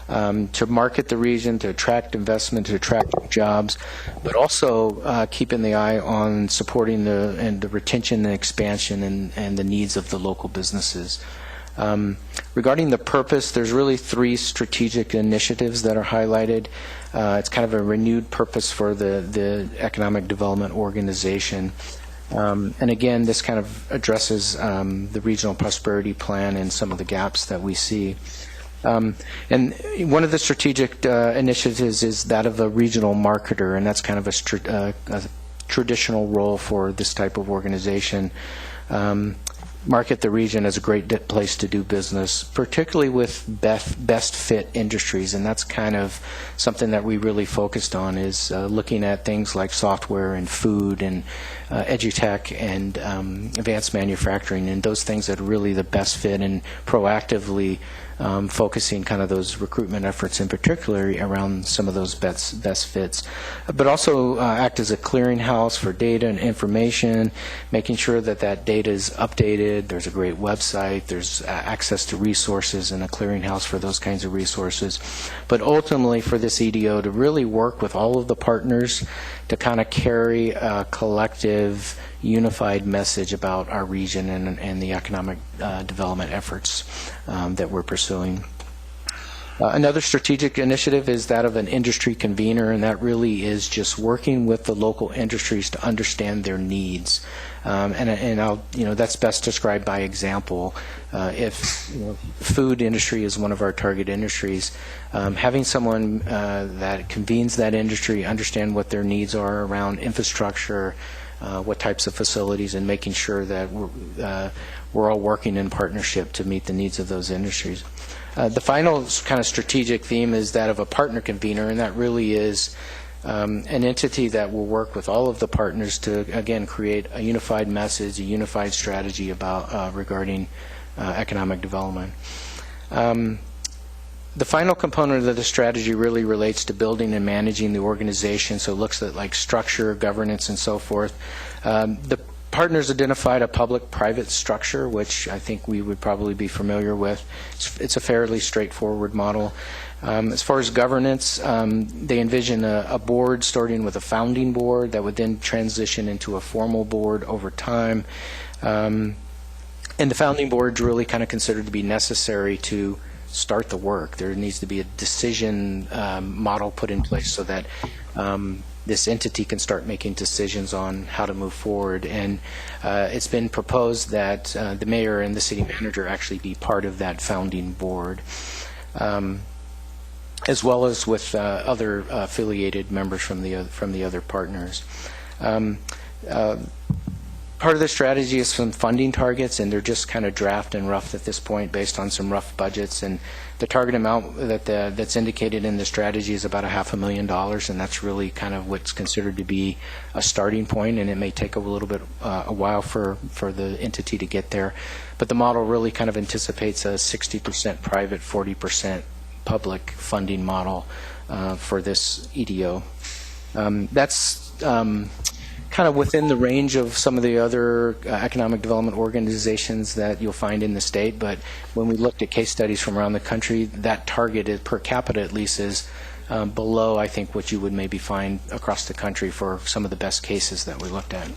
S13: to market the region, to attract investment, to attract jobs, but also keeping the eye on supporting the retention and expansion and the needs of the local businesses. Regarding the purpose, there's really 3 strategic initiatives that are highlighted. It's kind of a renewed purpose for the economic development organization. And again, this kind of addresses the regional prosperity plan and some of the gaps that we see. And one of the strategic initiatives is that of a regional marketer, and that's kind of a traditional role for this type of organization. Market the region as a great place to do business, particularly with best fit industries, and that's kind of something that we really focused on, is looking at things like software and food and edutech and advanced manufacturing, and those things that are really the best fit, and proactively focusing kind of those recruitment efforts in particular around some of those best fits, but also act as a clearinghouse for data and information, making sure that data is updated. There's a great website, there's access to resources and a clearinghouse for those kinds of resources. But ultimately for this EDO to really work with all of the partners to kind of carry a collective, unified message about our region and the economic development efforts that we're pursuing. Another strategic initiative is that of an industry convener, and that really is just working with the local industries to understand their needs. And I'll, that's best described by example. If food industry is one of our target industries, having someone that convenes that industry, understand what their needs are around infrastructure, what types of facilities, and making sure that we're all working in partnership to meet the needs of those industries. The final kind of strategic theme is that of a partner convener, and that really is an entity that will work with all of the partners to, again, create a unified message, a unified strategy about regarding economic development. The final component of the strategy really relates to building and managing the organization, so it looks at like structure, governance, and so forth. The partners identified a public-private structure, which I think we would probably be familiar with. It's a fairly straightforward model. As far as governance, they envision a board starting with a founding board that would then transition into a formal board over time. And the founding board is really kind of considered to be necessary to start the work. There needs to be a decision model put in place so that this entity can start making decisions on how to move forward. And it's been proposed that the mayor and the city manager actually be part of that founding board. as well as with other affiliated members from the other partners. Part of the strategy is some funding targets, and they're just kind of draft and rough at this point based on some rough budgets. And the target amount that's indicated in the strategy is about $500,000, and that's really kind of what's considered to be a starting point, and it may take a little bit a while for the entity to get there. But the model really kind of anticipates a 60% private, 40% public funding model for this EDO. That's kind of within the range of some of the other economic development organizations that you'll find in the state, but when we looked at case studies from around the country, that target is, per capita at least, is below, I think, what you would maybe find across the country for some of the best cases that we looked at.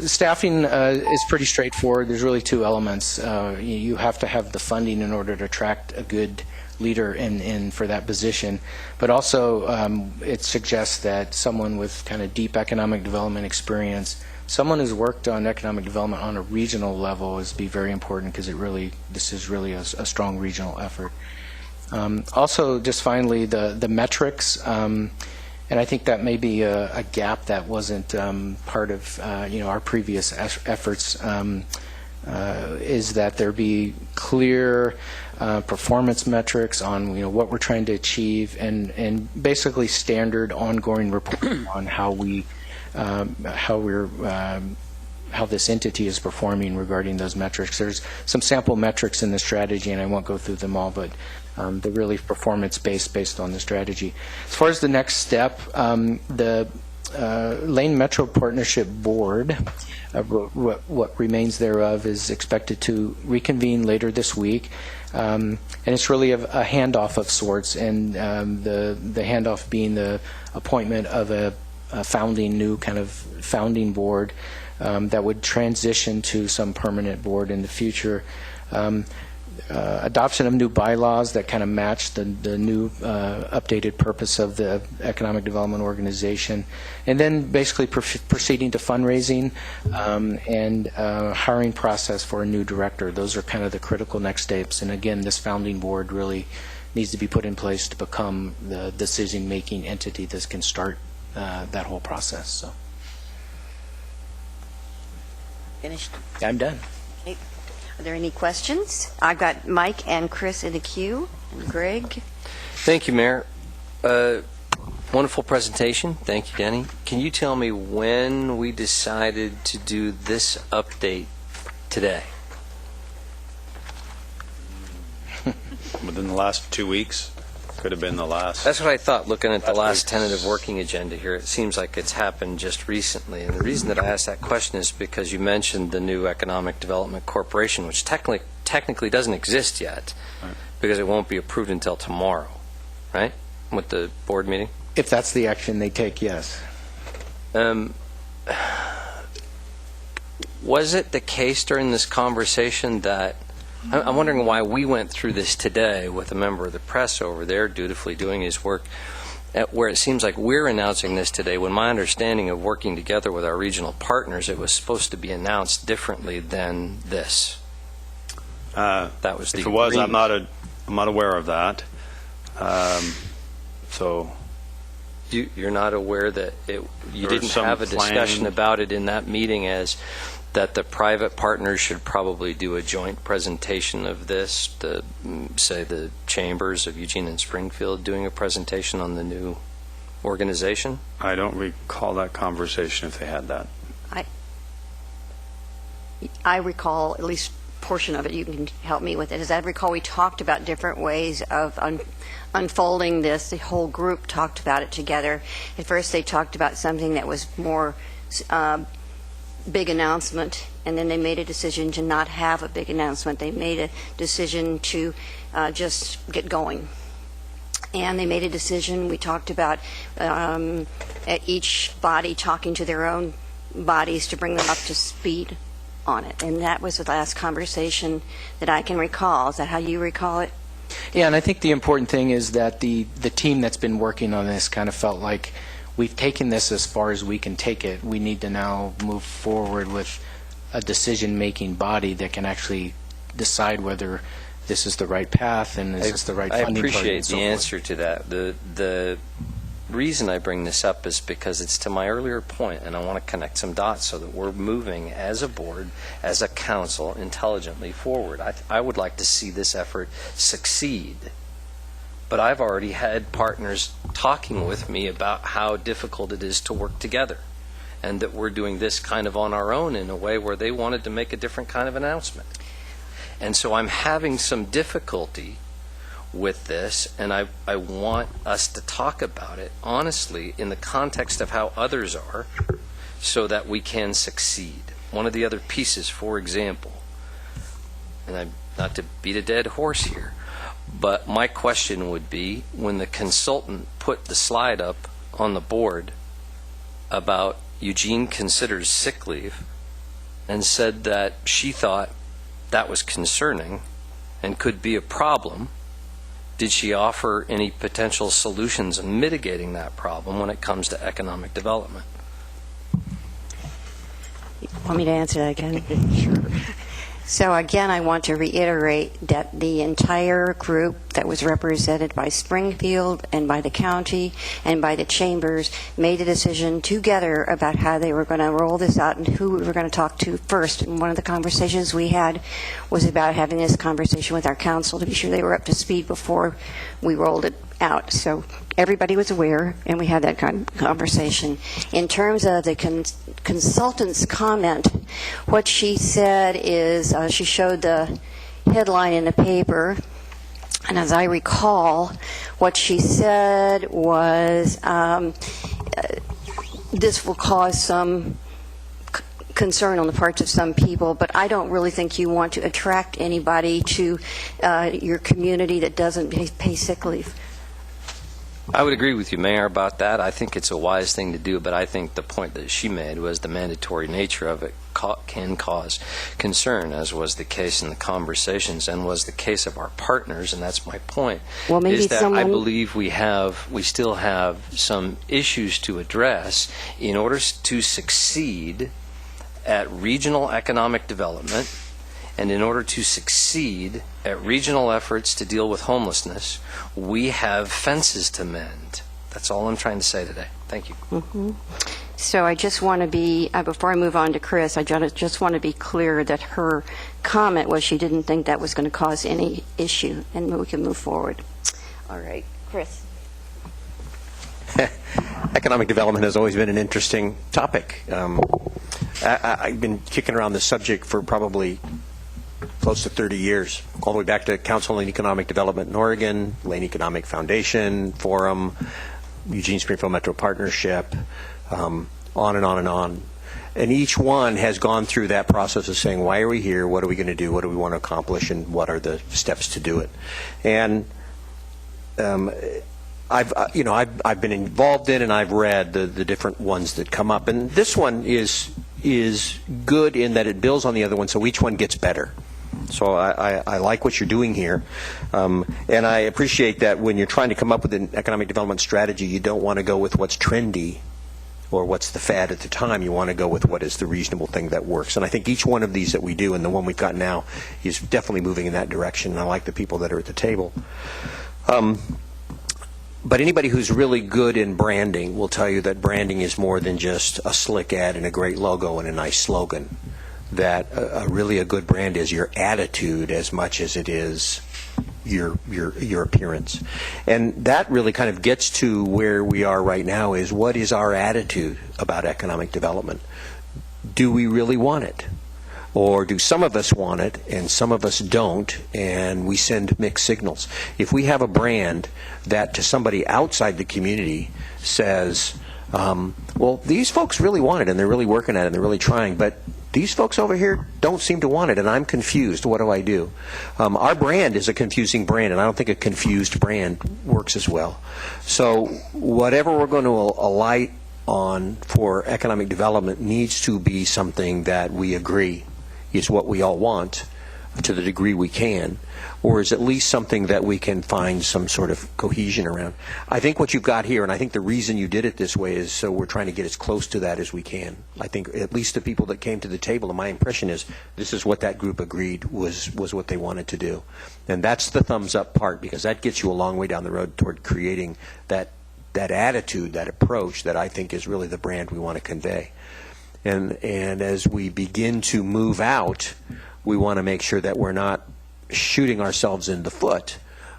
S13: Staffing is pretty straightforward. There's really two elements. You have to have the funding in order to attract a good leader in for that position, but also it suggests that someone with kind of deep economic development experience, someone who's worked on economic development on a regional level, is be very important, because this is really a strong regional effort. Also, just finally, the metrics, and I think that may be a gap that wasn't part of our previous efforts. Is that there be clear performance metrics on what we're trying to achieve, and basically standard ongoing reporting on how this entity is performing regarding those metrics. There's some sample metrics in the strategy, and I won't go through them all, but they're really performance-based based on the strategy. As far as the next step, the Lane Metro Partnership Board, what remains thereof, is expected to reconvene later this week, and it's really a handoff of sorts, and the handoff being the appointment of a new kind of founding board that would transition to some permanent board in the future. Adoption of new bylaws that kind of match the new updated purpose of the Economic Development Organization, and then basically proceeding to fundraising and hiring process for a new director. Those are kind of the critical next steps, and again, this founding board really needs to be put in place to become the decision-making entity that can start that whole process. So,
S3: Finished?
S13: I'm done.
S3: Okay. Are there any questions? I've got Mike and Chris in the queue, and Greg.
S6: Thank you, Mayor. Wonderful presentation. Thank you, Denny. Can you tell me when we decided to do this update today?
S1: Within the last 2 weeks. Could have been the last.
S6: That's what I thought, looking at the last tentative working agenda here. It seems like it's happened just recently. And the reason that I asked that question is because you mentioned the new Economic Development Corporation, which technically doesn't exist yet, right, because it won't be approved until tomorrow, right, with the board meeting?
S13: If that's the action they take, yes.
S6: Was it the case during this conversation that I'm wondering why we went through this today with a member of the press over there dutifully doing his work, where it seems like we're announcing this today, when my understanding of working together with our regional partners, it was supposed to be announced differently than this. That was the
S1: If it was,
S6: agreement.
S1: I'm not aware of that. So
S6: you're not aware that you
S1: There
S6: didn't
S1: was some
S6: have a discussion
S1: planning.
S6: about it in that meeting, as that the private partners should probably do a joint presentation of this, say the chambers of Eugene and Springfield doing a presentation on the new organization?
S1: I don't recall that conversation if they had that.
S3: I recall at least a portion of it. You can help me with it. As I recall, we talked about different ways of unfolding this. The whole group talked about it together. At first, they talked about something that was more big announcement, and then they made a decision to not have a big announcement. They made a decision to just get going. And they made a decision, we talked about at each body talking to their own bodies to bring them up to speed on it. And that was the last conversation that I can recall. Is that how you recall it?
S13: Yeah, and I think the important thing is that the team that's been working on this kind of felt like we've taken this as far as we can take it. We need to now move forward with a decision-making body that can actually decide whether this is the right path and is this the right
S6: I
S13: funding program
S6: appreciate
S13: and so
S6: the
S13: forth.
S6: answer to that. The reason I bring this up is because it's to my earlier point, and I want to connect some dots so that we're moving as a board, as a council, intelligently forward. I would like to see this effort succeed. But I've already had partners talking with me about how difficult it is to work together, and that we're doing this kind of on our own in a way where they wanted to make a different kind of announcement. And so I'm having some difficulty with this, and I want us to talk about it honestly in the context of how others are so that we can succeed. One of the other pieces, for example, and I'm not to beat a dead horse here, but my question would be, when the consultant put the slide up on the board about Eugene considers sick leave and said that she thought that was concerning and could be a problem, did she offer any potential solutions in mitigating that problem when it comes to economic development?
S3: Want me to answer that again? Sure. So again, I want to reiterate that the entire group that was represented by Springfield and by the county and by the chambers made a decision together about how they were going to roll this out and who we were going to talk to first. And one of the conversations we had was about having this conversation with our council to be sure they were up to speed before we rolled it out. So everybody was aware, and we had that conversation. In terms of the consultant's comment, what she said is she showed the headline in the paper, and as I recall, what she said was this will cause some concern on the parts of some people, but I don't really think you want to attract anybody to your community that doesn't pay sick leave.
S6: I would agree with you, Mayor, about that. I think it's a wise thing to do, but I think the point that she made was the mandatory nature of it can cause concern, as was the case in the conversations and was the case of our partners, and that's my point.
S3: Well, maybe
S6: is that
S3: someone...
S6: I believe we still have some issues to address in order to succeed at regional economic development. And in order to succeed at regional efforts to deal with homelessness, we have fences to mend. That's all I'm trying to say today. Thank you.
S3: Mm-hmm. So I just want to be, before I move on to Chris, I just want to be clear that her comment was she didn't think that was going to cause any issue, and we can move forward. All right. Chris.
S7: Economic development has always been an interesting topic. I've been kicking around this subject for probably close to 30 years, all the way back to Council on Economic Development in Oregon, Lane Economic Foundation, Forum, Eugene Springfield Metro Partnership, on and on and on. And each one has gone through that process of saying, why are we here? What are we going to do? What do we want to accomplish? And what are the steps to do it? And I've been involved in, and I've read the different ones that come up. And this one is good in that it builds on the other one, so each one gets better. So I like what you're doing here. And I appreciate that when you're trying to come up with an economic development strategy, you don't want to go with what's trendy or what's the fad at the time. You want to go with what is the reasonable thing that works. And I think each one of these that we do, and the one we've got now, is definitely moving in that direction. And I like the people that are at the table. But anybody who's really good in branding will tell you that branding is more than just a slick ad and a great logo and a nice slogan. That really a good brand is your attitude as much as it is your appearance. And that really kind of gets to where we are right now, is what is our attitude about economic development? Do we really want it? Or do some of us want it and some of us don't, and we send mixed signals? If we have a brand that to somebody outside the community says, well, these folks really want it and they're really working at it and they're really trying, but these folks over here don't seem to want it and I'm confused, what do I do? Our brand is a confusing brand, and I don't think a confused brand works as well. So whatever we're going to alight on for economic development needs to be something that we agree is what we all want, to the degree we can, or is at least something that we can find some sort of cohesion around. I think what you've got here, and I think the reason you did it this way is so we're trying to get as close to that as we can. I think at least the people that came to the table, and my impression is this is what that group agreed was what they wanted to do. And that's the thumbs up part, because that gets you a long way down the road toward creating that attitude, that approach that I think is really the brand we want to convey. And as we begin to move out, we want to make sure that we're not shooting ourselves in the foot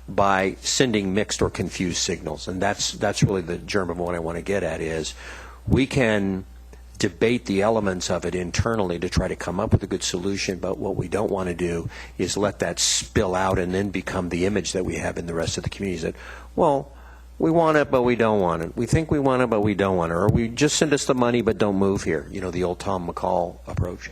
S7: by sending mixed or confused signals. And that's really the germ of what I want to get at is we can debate the elements of it internally to try to come up with a good solution, but what we don't want to do is let that spill out and then become the image that we have in the rest of the communities that, well, we want it, but we don't want it. We think we want it, but we don't want it. Or we just send us the money, but don't move here. You know, the old Tom McCall approach.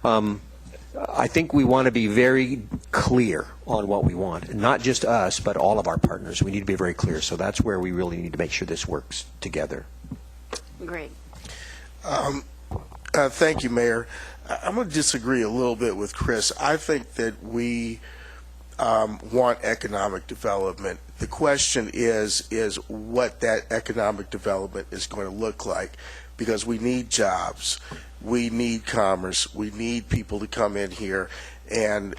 S7: I think we want to be very clear on what we want. Not just us, but all of our partners. We need to be very clear. So that's where we really need to make sure this works together.
S3: Great.
S11: Thank you, Mayor. I'm going to disagree a little bit with Chris. I think that we want economic development. The question is what that economic development is going to look like, because we need jobs, we need commerce, we need people to come in here and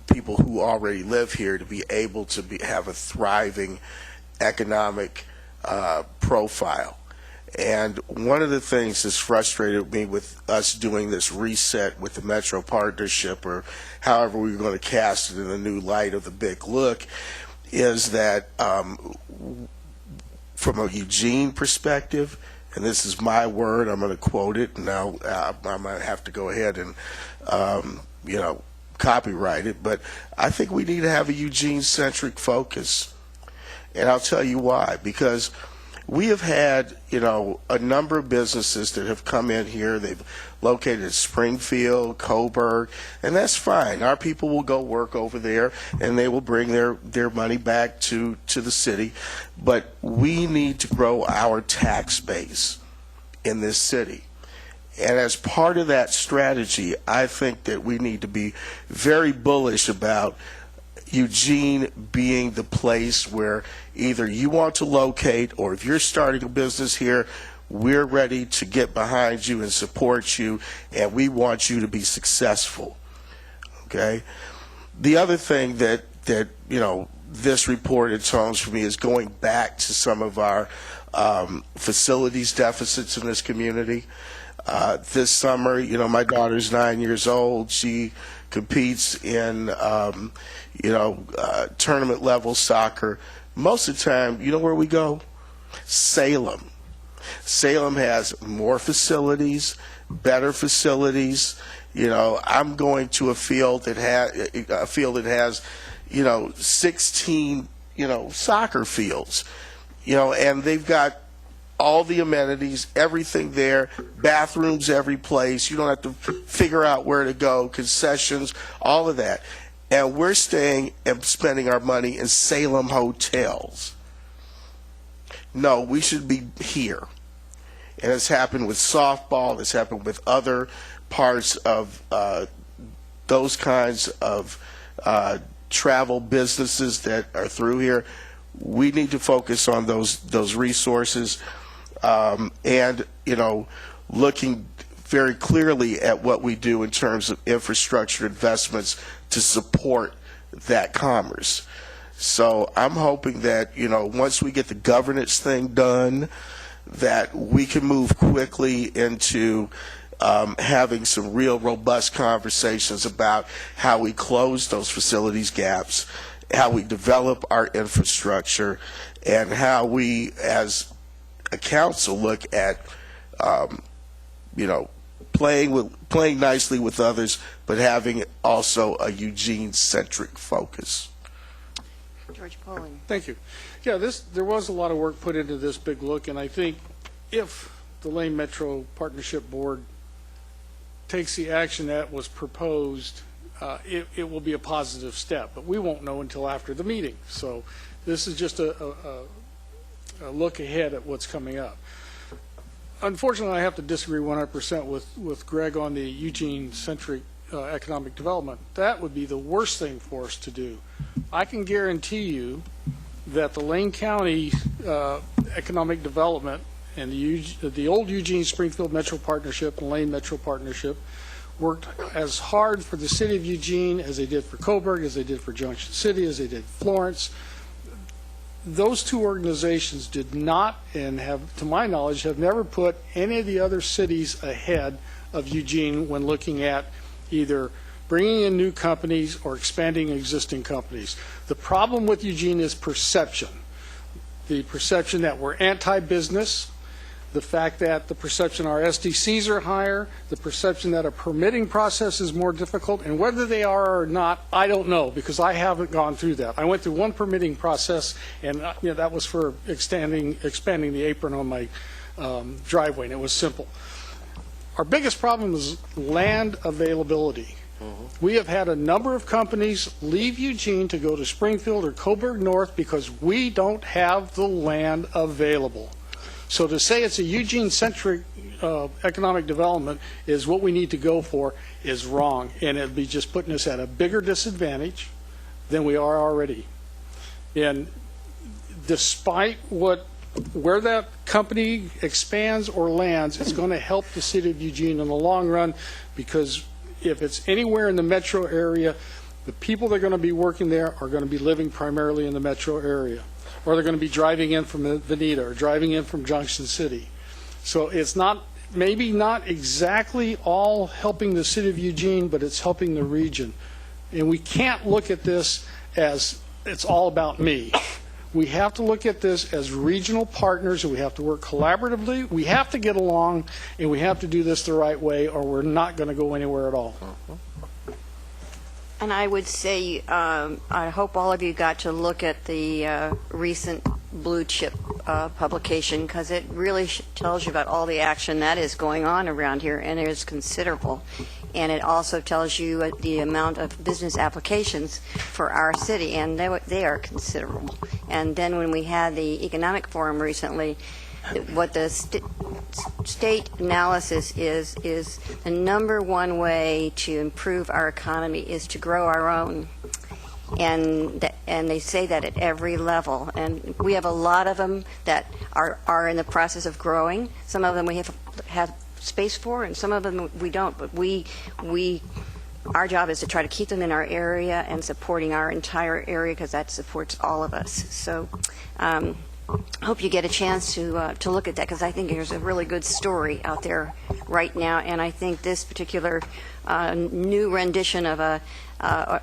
S11: people who already live here to be able to have a thriving economic profile. And one of the things that's frustrated me with us doing this reset with the Metro Partnership, or however we're going to cast it in the new light of the Big Look, is that from a Eugene perspective, and this is my word, I'm going to quote it, and now I might have to go ahead and, copyright it, but I think we need to have a Eugene-centric focus. And I'll tell you why. Because we have had, a number of businesses that have come in here. They've located in Springfield, Coburg, and that's fine. Our people will go work over there, and they will bring their money back to the city. But we need to grow our tax base in this city. And as part of that strategy, I think that we need to be very bullish about Eugene being the place where either you want to locate, or if you're starting a business here, we're ready to get behind you and support you, and we want you to be successful. Okay? The other thing that this report atones for me is going back to some of our facilities deficits in this community. This summer, my daughter's 9 years old. She competes in, tournament level soccer. Most of the time, you know where we go? Salem. Salem has more facilities, better facilities. I'm going to a field that has 16, soccer fields, and they've got all the amenities, everything there, bathrooms every place. You don't have to figure out where to go, concessions, all of that. And we're staying and spending our money in Salem hotels. No, we should be here. And it's happened with softball. It's happened with other parts of those kinds of travel businesses that are through here. We need to focus on those resources. And looking very clearly at what we do in terms of infrastructure investments to support that commerce. So I'm hoping that, once we get the governance thing done, that we can move quickly into having some real robust conversations about how we close those facilities gaps, how we develop our infrastructure, and how we, as a council, look at, playing nicely with others, but having also a Eugene-centric focus.
S3: George Poling.
S10: Thank you. Yeah, there was a lot of work put into this Big Look, and I think if the Lane Metro Partnership Board takes the action that was proposed, it will be a positive step. But we won't know until after the meeting. So this is just a look ahead at what's coming up. Unfortunately, I have to disagree 100% with Greg on the Eugene-centric economic development, that would be the worst thing for us to do. I can guarantee you that the Lane County Economic Development and the old Eugene-Springfield Metro Partnership and Lane Metro Partnership worked as hard for the city of Eugene as they did for Coburg, as they did for Junction City, as they did Florence. Those two organizations did not, and have, to my knowledge, have never put any of the other cities ahead of Eugene when looking at either bringing in new companies or expanding existing companies. The problem with Eugene is perception. The perception that we're anti-business, the fact that the perception our SDCs are higher, the perception that our permitting process is more difficult, and whether they are or not, I don't know, because I haven't gone through that. I went through one permitting process, and that was for expanding the apron on my driveway, and it was simple. Our biggest problem is land availability. We have had a number of companies leave Eugene to go to Springfield or Coburg North because we don't have the land available. So to say it's a Eugene-centric economic development is what we need to go for is wrong, and it'd be just putting us at a bigger disadvantage than we are already. And despite where that company expands or lands, it's going to help the city of Eugene in the long run, because if it's anywhere in the metro area, the people that are going to be working there are going to be living primarily in the metro area, or they're going to be driving in from Veneta or driving in from Junction City. So it's maybe not exactly all helping the city of Eugene, but it's helping the region. And we can't look at this as it's all about me. We have to look at this as regional partners, and we have to work collaboratively. We have to get along, and we have to do this the right way, or we're not going to go anywhere at all.
S3: And I would say, I hope all of you got to look at the recent Blue Chip publication, because it really tells you about all the action that is going on around here, and it is considerable. And it also tells you the amount of business applications for our city, and they are considerable. And then when we had the economic forum recently, what the state analysis is the number one way to improve our economy is to grow our own. And they say that at every level. And we have a lot of them that are in the process of growing. Some of them we have space for, and some of them we don't. But our job is to try to keep them in our area and supporting our entire area, because that supports all of us. So I hope you get a chance to look at that, because I think there's a really good story out there right now. And I think this particular new rendition of a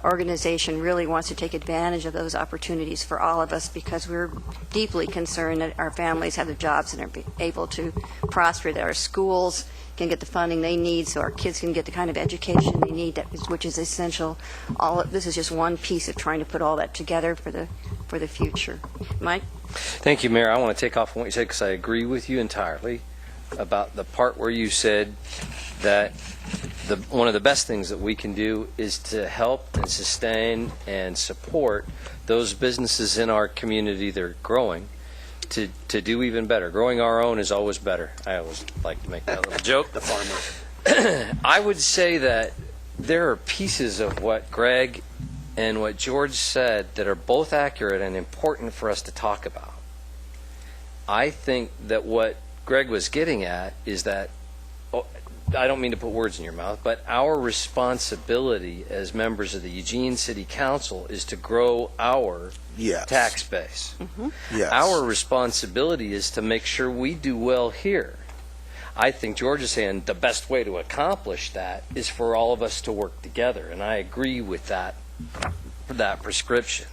S3: organization really wants to take advantage of those opportunities for all of us, because we're deeply concerned that our families have the jobs and are able to prosper, that our schools can get the funding they need so our kids can get the kind of education they need, which is essential. This is just one piece of trying to put all that together for the future. Mike?
S6: Thank you, Mayor. I want to take off on what you said, because I agree with you entirely about the part where you said that one of the best things that we can do is to help and sustain and support those businesses in our community that are growing to do even better. Growing our own is always better. I always like to make that little joke.
S7: The farmer.
S6: I would say that there are pieces of what Greg and what George said that are both accurate and important for us to talk about. I think that what Greg was getting at is that, I don't mean to put words in your mouth, but our responsibility as members of the Eugene City Council is to grow our tax base.
S11: Yes.
S6: Our responsibility is to make sure we do well here. I think George is saying the best way to accomplish that is for all of us to work together, and I agree with that prescription.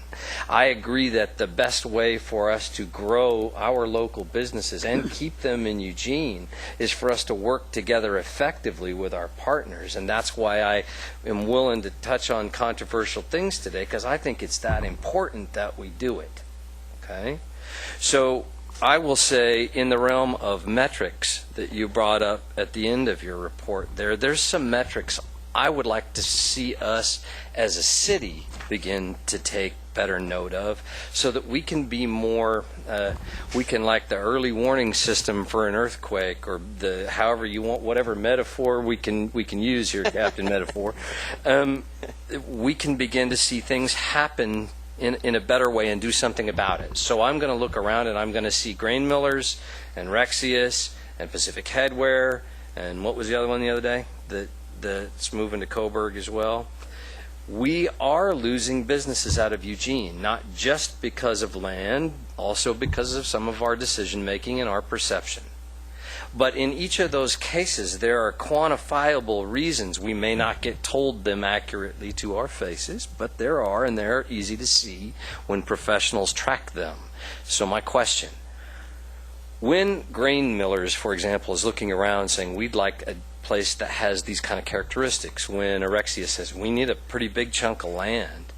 S6: I agree that the best way for us to grow our local businesses and keep them in Eugene is for us to work together effectively with our partners, and that's why I am willing to touch on controversial things today, because I think it's that important that we do it. Okay? So I will say, in the realm of metrics that you brought up at the end of your report there's some metrics I would like to see us as a city begin to take better note of, so that we can be more, we can, like the early warning system for an earthquake, or the however you want, whatever metaphor we can use here, Captain Metaphor, we can begin to see things happen in a better way and do something about it. So I'm going to look around and I'm going to see grain millers and Rexius and Pacific Headwear, and what was the other one the other day? That's moving to Coburg as well. We are losing businesses out of Eugene, not just because of land, also because of some of our decision making and our perception. But in each of those cases, there are quantifiable reasons. We may not get told them accurately to our faces, but there are, and they're easy to see when professionals track them. So my question, when grain millers, for example, is looking around saying, we'd like a place that has these kind of characteristics, when Erexia says, we need a pretty big chunk of land,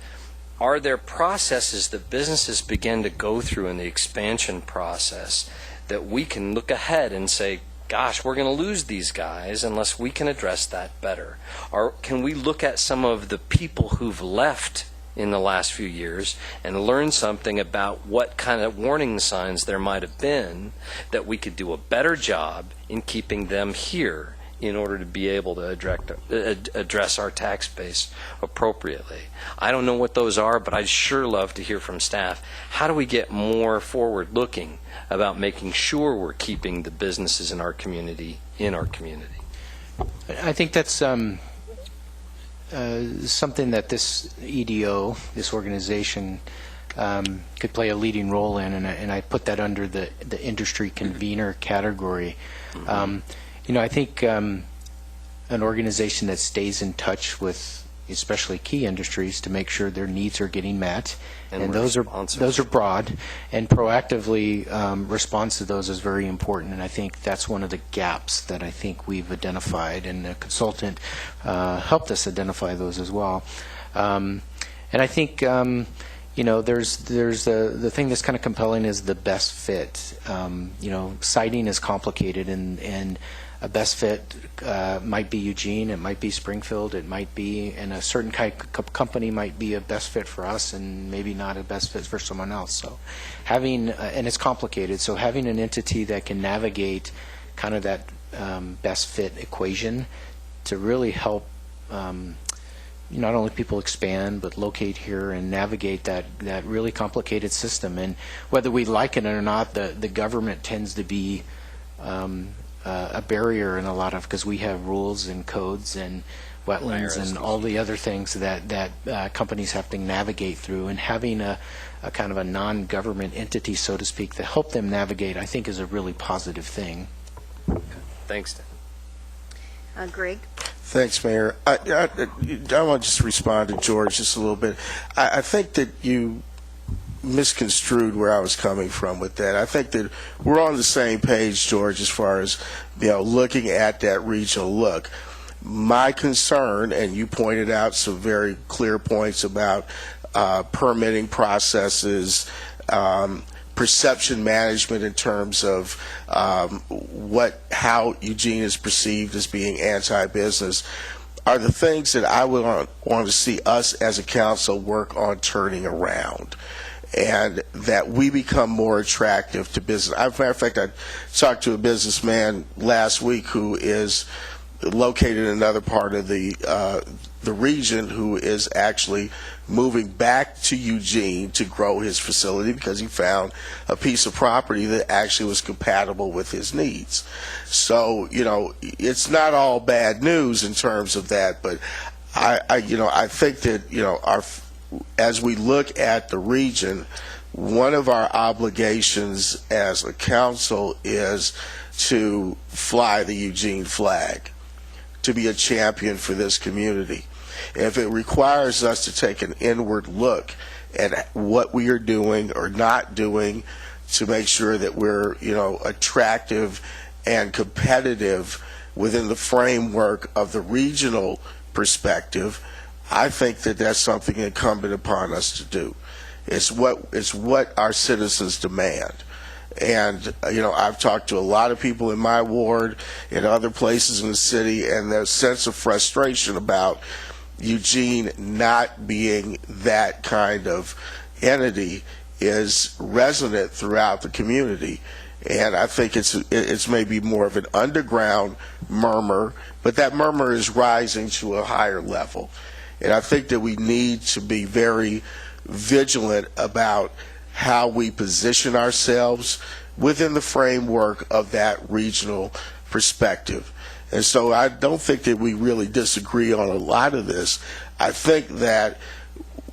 S6: are there processes that businesses begin to go through in the expansion process that we can look ahead and say, gosh, we're going to lose these guys unless we can address that better? Or can we look at some of the people who've left in the last few years and learn something about what kind of warning signs there might have been, that we could do a better job in keeping them here in order to be able to address our tax base appropriately? I don't know what those are, but I'd sure love to hear from staff. How do we get more forward-looking about making sure we're keeping the businesses in our community in our community?
S13: I think that's something that this EDO, this organization, could play a leading role in, and I put that under the industry convener category. I think an organization that stays in touch with especially key industries to make sure their needs are getting met, and those are broad, and proactively response to those is very important. And I think that's one of the gaps that I think we've identified, and the consultant helped us identify those as well. And I think there's the thing that's kind of compelling is the best fit. Siting is complicated, and a best fit might be Eugene, it might be Springfield, it might be, and a certain kind of company might be a best fit for us and maybe not a best fit for someone else. So having, and it's complicated, so having an entity that can navigate kind of that best fit equation to really help not only people expand, but locate here and navigate that really complicated system. And whether we like it or not, the government tends to be a barrier in a lot of, because we have rules and codes and wetlands and all the other things that companies have to navigate through, and having a kind of a non-government entity, so to speak, to help them navigate, I think is a really positive thing.
S6: Thanks, Dan.
S3: Greg?
S11: Thanks, Mayor. I want to just respond to George just a little bit. I think that you misconstrued where I was coming from with that. I think that we're on the same page, George, as far as looking at that regional look. My concern, and you pointed out some very clear points about permitting processes, perception management in terms of how Eugene is perceived as being anti-business, are the things that I would want to see us as a council work on turning around, and that we become more attractive to business. As a matter of fact, I talked to a businessman last week who is located in another part of the region, who is actually moving back to Eugene to grow his facility because he found a piece of property that actually was compatible with his needs. So, it's not all bad news in terms of that, but I think that, as we look at the region, one of our obligations as a council is to fly the Eugene flag, to be a champion for this community. If it requires us to take an inward look at what we are doing or not doing to make sure that we're, attractive and competitive within the framework of the regional perspective, I think that that's something incumbent upon us to do. It's what our citizens demand. And, I've talked to a lot of people in my ward and other places in the city, and there's a sense of frustration about Eugene not being that kind of entity is resonant throughout the community. And I think it's maybe more of an underground murmur, but that murmur is rising to a higher level. And I think that we need to be very vigilant about how we position ourselves within the framework of that regional perspective. And so I don't think that we really disagree on a lot of this. I think that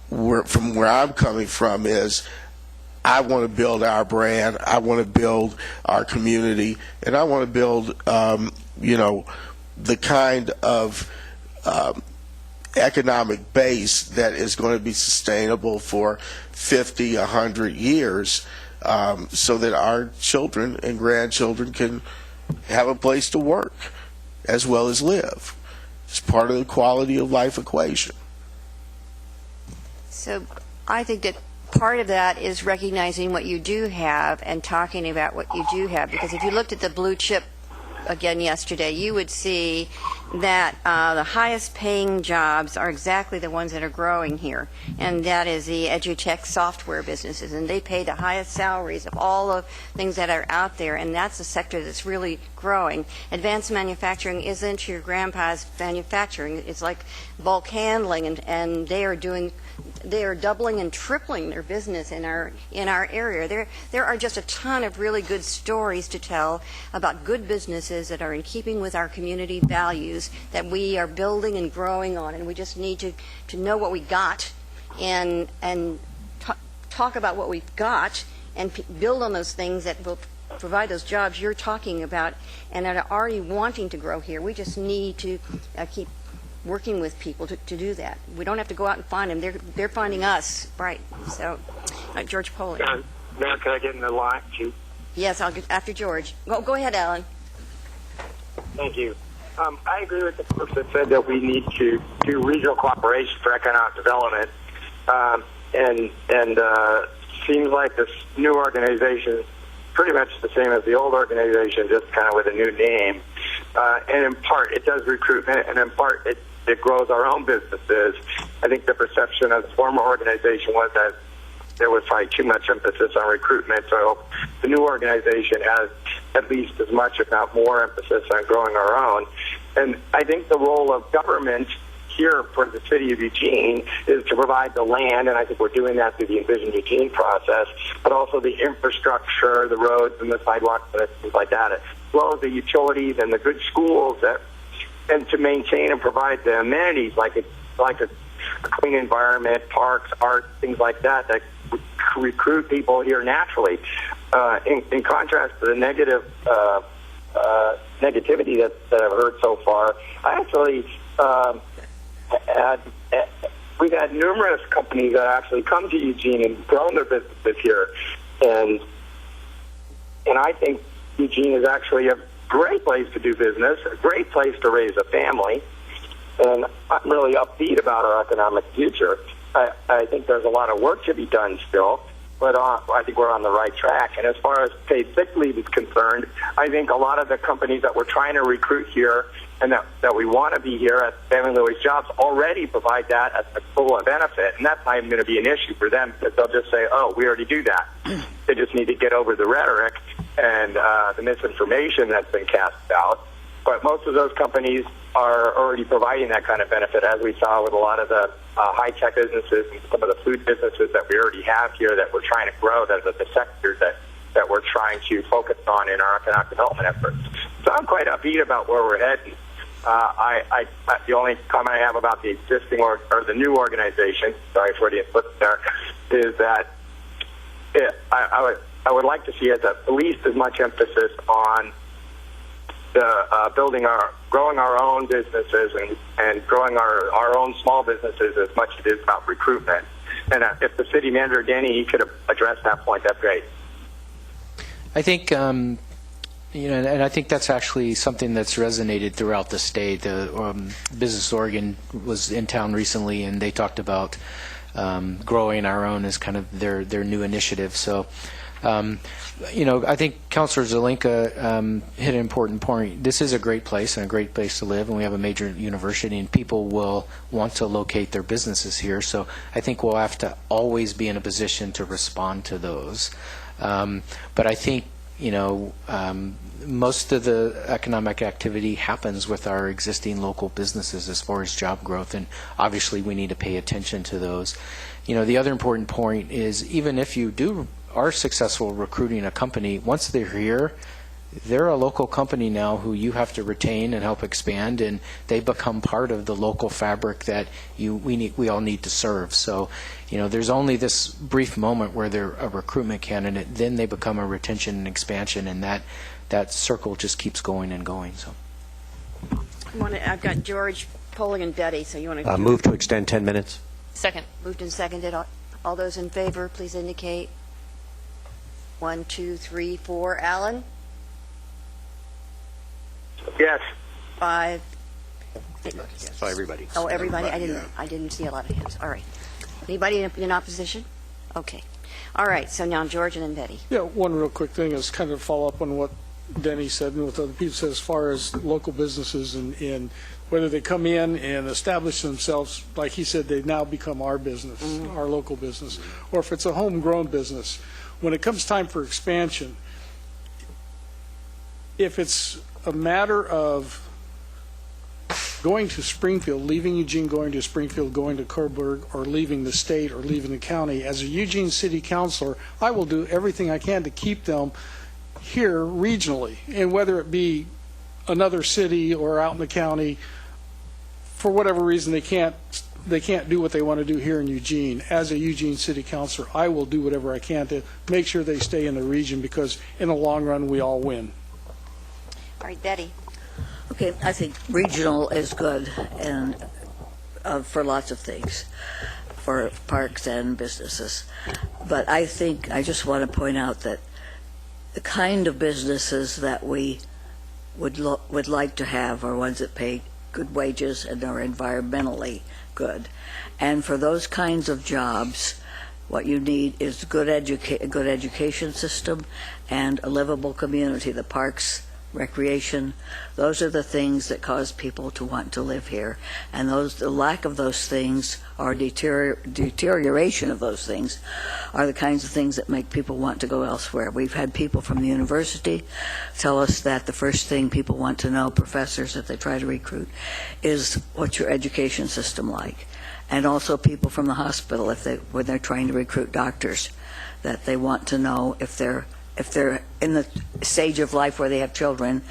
S11: from where I'm coming from is I want to build our brand, I want to build our community, and I want to build, the kind of economic base that is going to be sustainable for 50, 100 years, so that our children and grandchildren can have a place to work as well as live. It's part of the quality of life equation.
S3: So I think that part of that is recognizing what you do have and talking about what you do have, because if you looked at the blue chip again yesterday, you would see that the highest paying jobs are exactly the ones that are growing here, and that is the edutech software businesses, and they pay the highest salaries of all the things that are out there, and that's a sector that's really growing. Advanced manufacturing isn't your grandpa's manufacturing. It's like bulk handling, and they are doubling and tripling their business in our area. There are just a ton of really good stories to tell about good businesses that are in keeping with our community values that we are building and growing on, and we just need to know what we got and talk about what we've got and build on those things that will provide those jobs you're talking about and that are already wanting to grow here. We just need to keep working with people to do that. We don't have to go out and find them. They're finding us, right? So, George Poley.
S4: Mayor, can I get in the line too?
S3: Yes, I'll get after George. Go ahead, Alan.
S4: Thank you. I agree with the folks that said that we need to do regional cooperation for economic development, and seems like this new organization is pretty much the same as the old organization, just kind of with a new name. And in part, it does recruitment, and in part, it grows our own businesses. I think the perception of the former organization was that there was probably too much emphasis on recruitment. So I hope the new organization has at least as much, if not more, emphasis on growing our own. And I think the role of government here for the city of Eugene is to provide the land, and I think we're doing that through the Envision Eugene process, but also the infrastructure, the roads and the sidewalks and things like that, as well as the utilities and the good schools, and to maintain and provide the amenities like a clean environment, parks, art, things like that recruit people here naturally. In contrast to the negativity that I've heard so far, I actually we've had numerous companies that actually come to Eugene and grown their businesses here, and I think Eugene is actually a great place to do business, a great place to raise a family, and I'm really upbeat about our economic future. I think there's a lot of work to be done still, but I think we're on the right track. And as far as paid sick leave is concerned, I think a lot of the companies that we're trying to recruit here and that we want to be here at Family Louis Jobs already provide that as a full benefit, and that's not even going to be an issue for them because they'll just say, oh, we already do that. They just need to get over the rhetoric and the misinformation that's been cast out. But most of those companies are already providing that kind of benefit, as we saw with a lot of the high-tech businesses and some of the food businesses that we already have here that we're trying to grow. Those are the sectors that we're trying to focus on in our economic development efforts. So I'm quite upbeat about where we're heading. The only comment I have about the existing or the new organization, sorry for the input there, is that I would like to see at least as much emphasis on the growing our own businesses and growing our own small businesses as much as it is about recruitment. And if the city manager, Danny, he could have addressed that point, that's great.
S13: I think, and I think that's actually something that's resonated throughout the state. Business Oregon was in town recently, and they talked about growing our own as kind of their new initiative. So I think Councilor Zelinka hit an important point. This is a great place and a great place to live, and we have a major university, and people will want to locate their businesses here. So I think we'll have to always be in a position to respond to those. But I think, most of the economic activity happens with our existing local businesses as far as job growth, and obviously we need to pay attention to those. The other important point is, even if you are successful recruiting a company, once they're here, they're a local company now who you have to retain and help expand, and they become part of the local fabric that we all need to serve. So, there's only this brief moment where they're a recruitment candidate, then they become a retention and expansion, and that circle just keeps going and going. So,
S3: I've got George, Poling, and Betty. So you want to
S7: move to extend 10 minutes?
S5: Second.
S3: Moved and seconded. All those in favor, please indicate. 1, 2, 3, 4. Alan?
S4: Yes.
S3: 5.
S7: So everybody.
S3: Oh, everybody? I didn't see a lot of hands. All right. Anybody in opposition? Okay. All right. So now George and then Betty.
S10: Yeah, one real quick thing is kind of follow up on what Denny said and what other people said as far as local businesses and whether they come in and establish themselves, like he said, they now become our business, our local business, or if it's a homegrown business. When it comes time for expansion, if it's a matter of going to Springfield, leaving Eugene, going to Springfield, going to Coburg, or leaving the state or leaving the county, as a Eugene City Councilor, I will do everything I can to keep them here regionally, and whether it be another city or out in the county, for whatever reason they can't do what they want to do here in Eugene. As a Eugene City Councilor, I will do whatever I can to make sure they stay in the region, because in the long run we all win.
S3: All right, Betty.
S12: Okay, I think regional is good, and for lots of things, for parks and businesses. But I think I just want to point out that the kind of businesses that we would like to have are ones that pay good wages and are environmentally good. And for those kinds of jobs, what you need is a good education system and a livable community. The parks, recreation, those are the things that cause people to want to live here. And the lack of those things, or deterioration of those things, are the kinds of things that make people want to go elsewhere. We've had people from the university tell us that the first thing people want to know, professors, if they try to recruit, is what's your education system like? And also people from the hospital, when they're trying to recruit doctors, that they want to know if they're in the stage of life where they have children,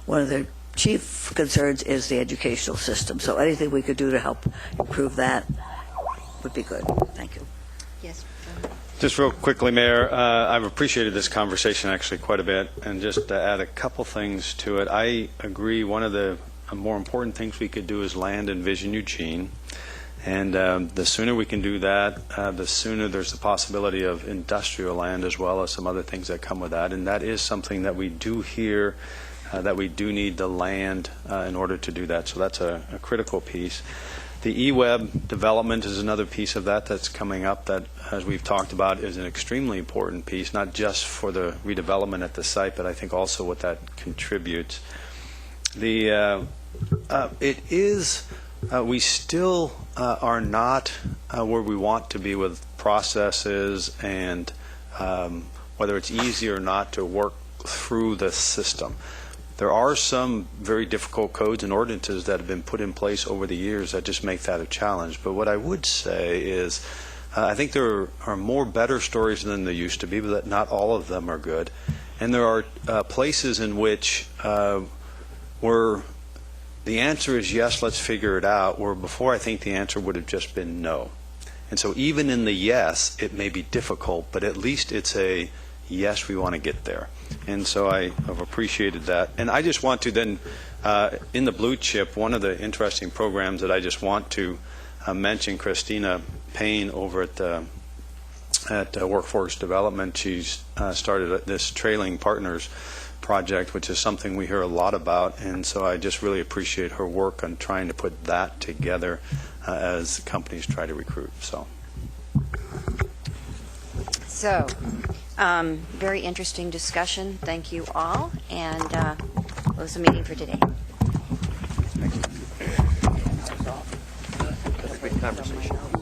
S12: one of their chief concerns is the educational system. So anything we could do to help improve that would be good. Thank you.
S3: Yes.
S1: Just real quickly, Mayor, I've appreciated this conversation actually quite a bit, and just to add a couple things to it, I agree one of the more important things we could do is land and vision Eugene. And the sooner we can do that, the sooner there's the possibility of industrial land as well as some other things that come with that. And that is something that we do here, that we do need the land in order to do that. So that's a critical piece. The eWeb development is another piece of that that's coming up that, as we've talked about, is an extremely important piece, not just for the redevelopment at the site, but I think also what that contributes. We still are not where we want to be with processes and whether it's easy or not to work through the system. There are some very difficult codes and ordinances that have been put in place over the years that just make that a challenge. But what I would say is I think there are more better stories than there used to be, but that not all of them are good. And there are places in which where the answer is yes, let's figure it out, where before I think the answer would have just been no. And so even in the yes, it may be difficult, but at least it's a yes, we want to get there. And so I have appreciated that. And I just want to then, in the Blue Chip, one of the interesting programs that I just want to mention, Christina Payne over at Workforce Development, she's started this Trailing Partners project, which is something we hear a lot about, and so I just really appreciate her work on trying to put that together as companies try to recruit. So
S3: Very interesting discussion. Thank you all, and close the meeting for today.
S6: Good conversation.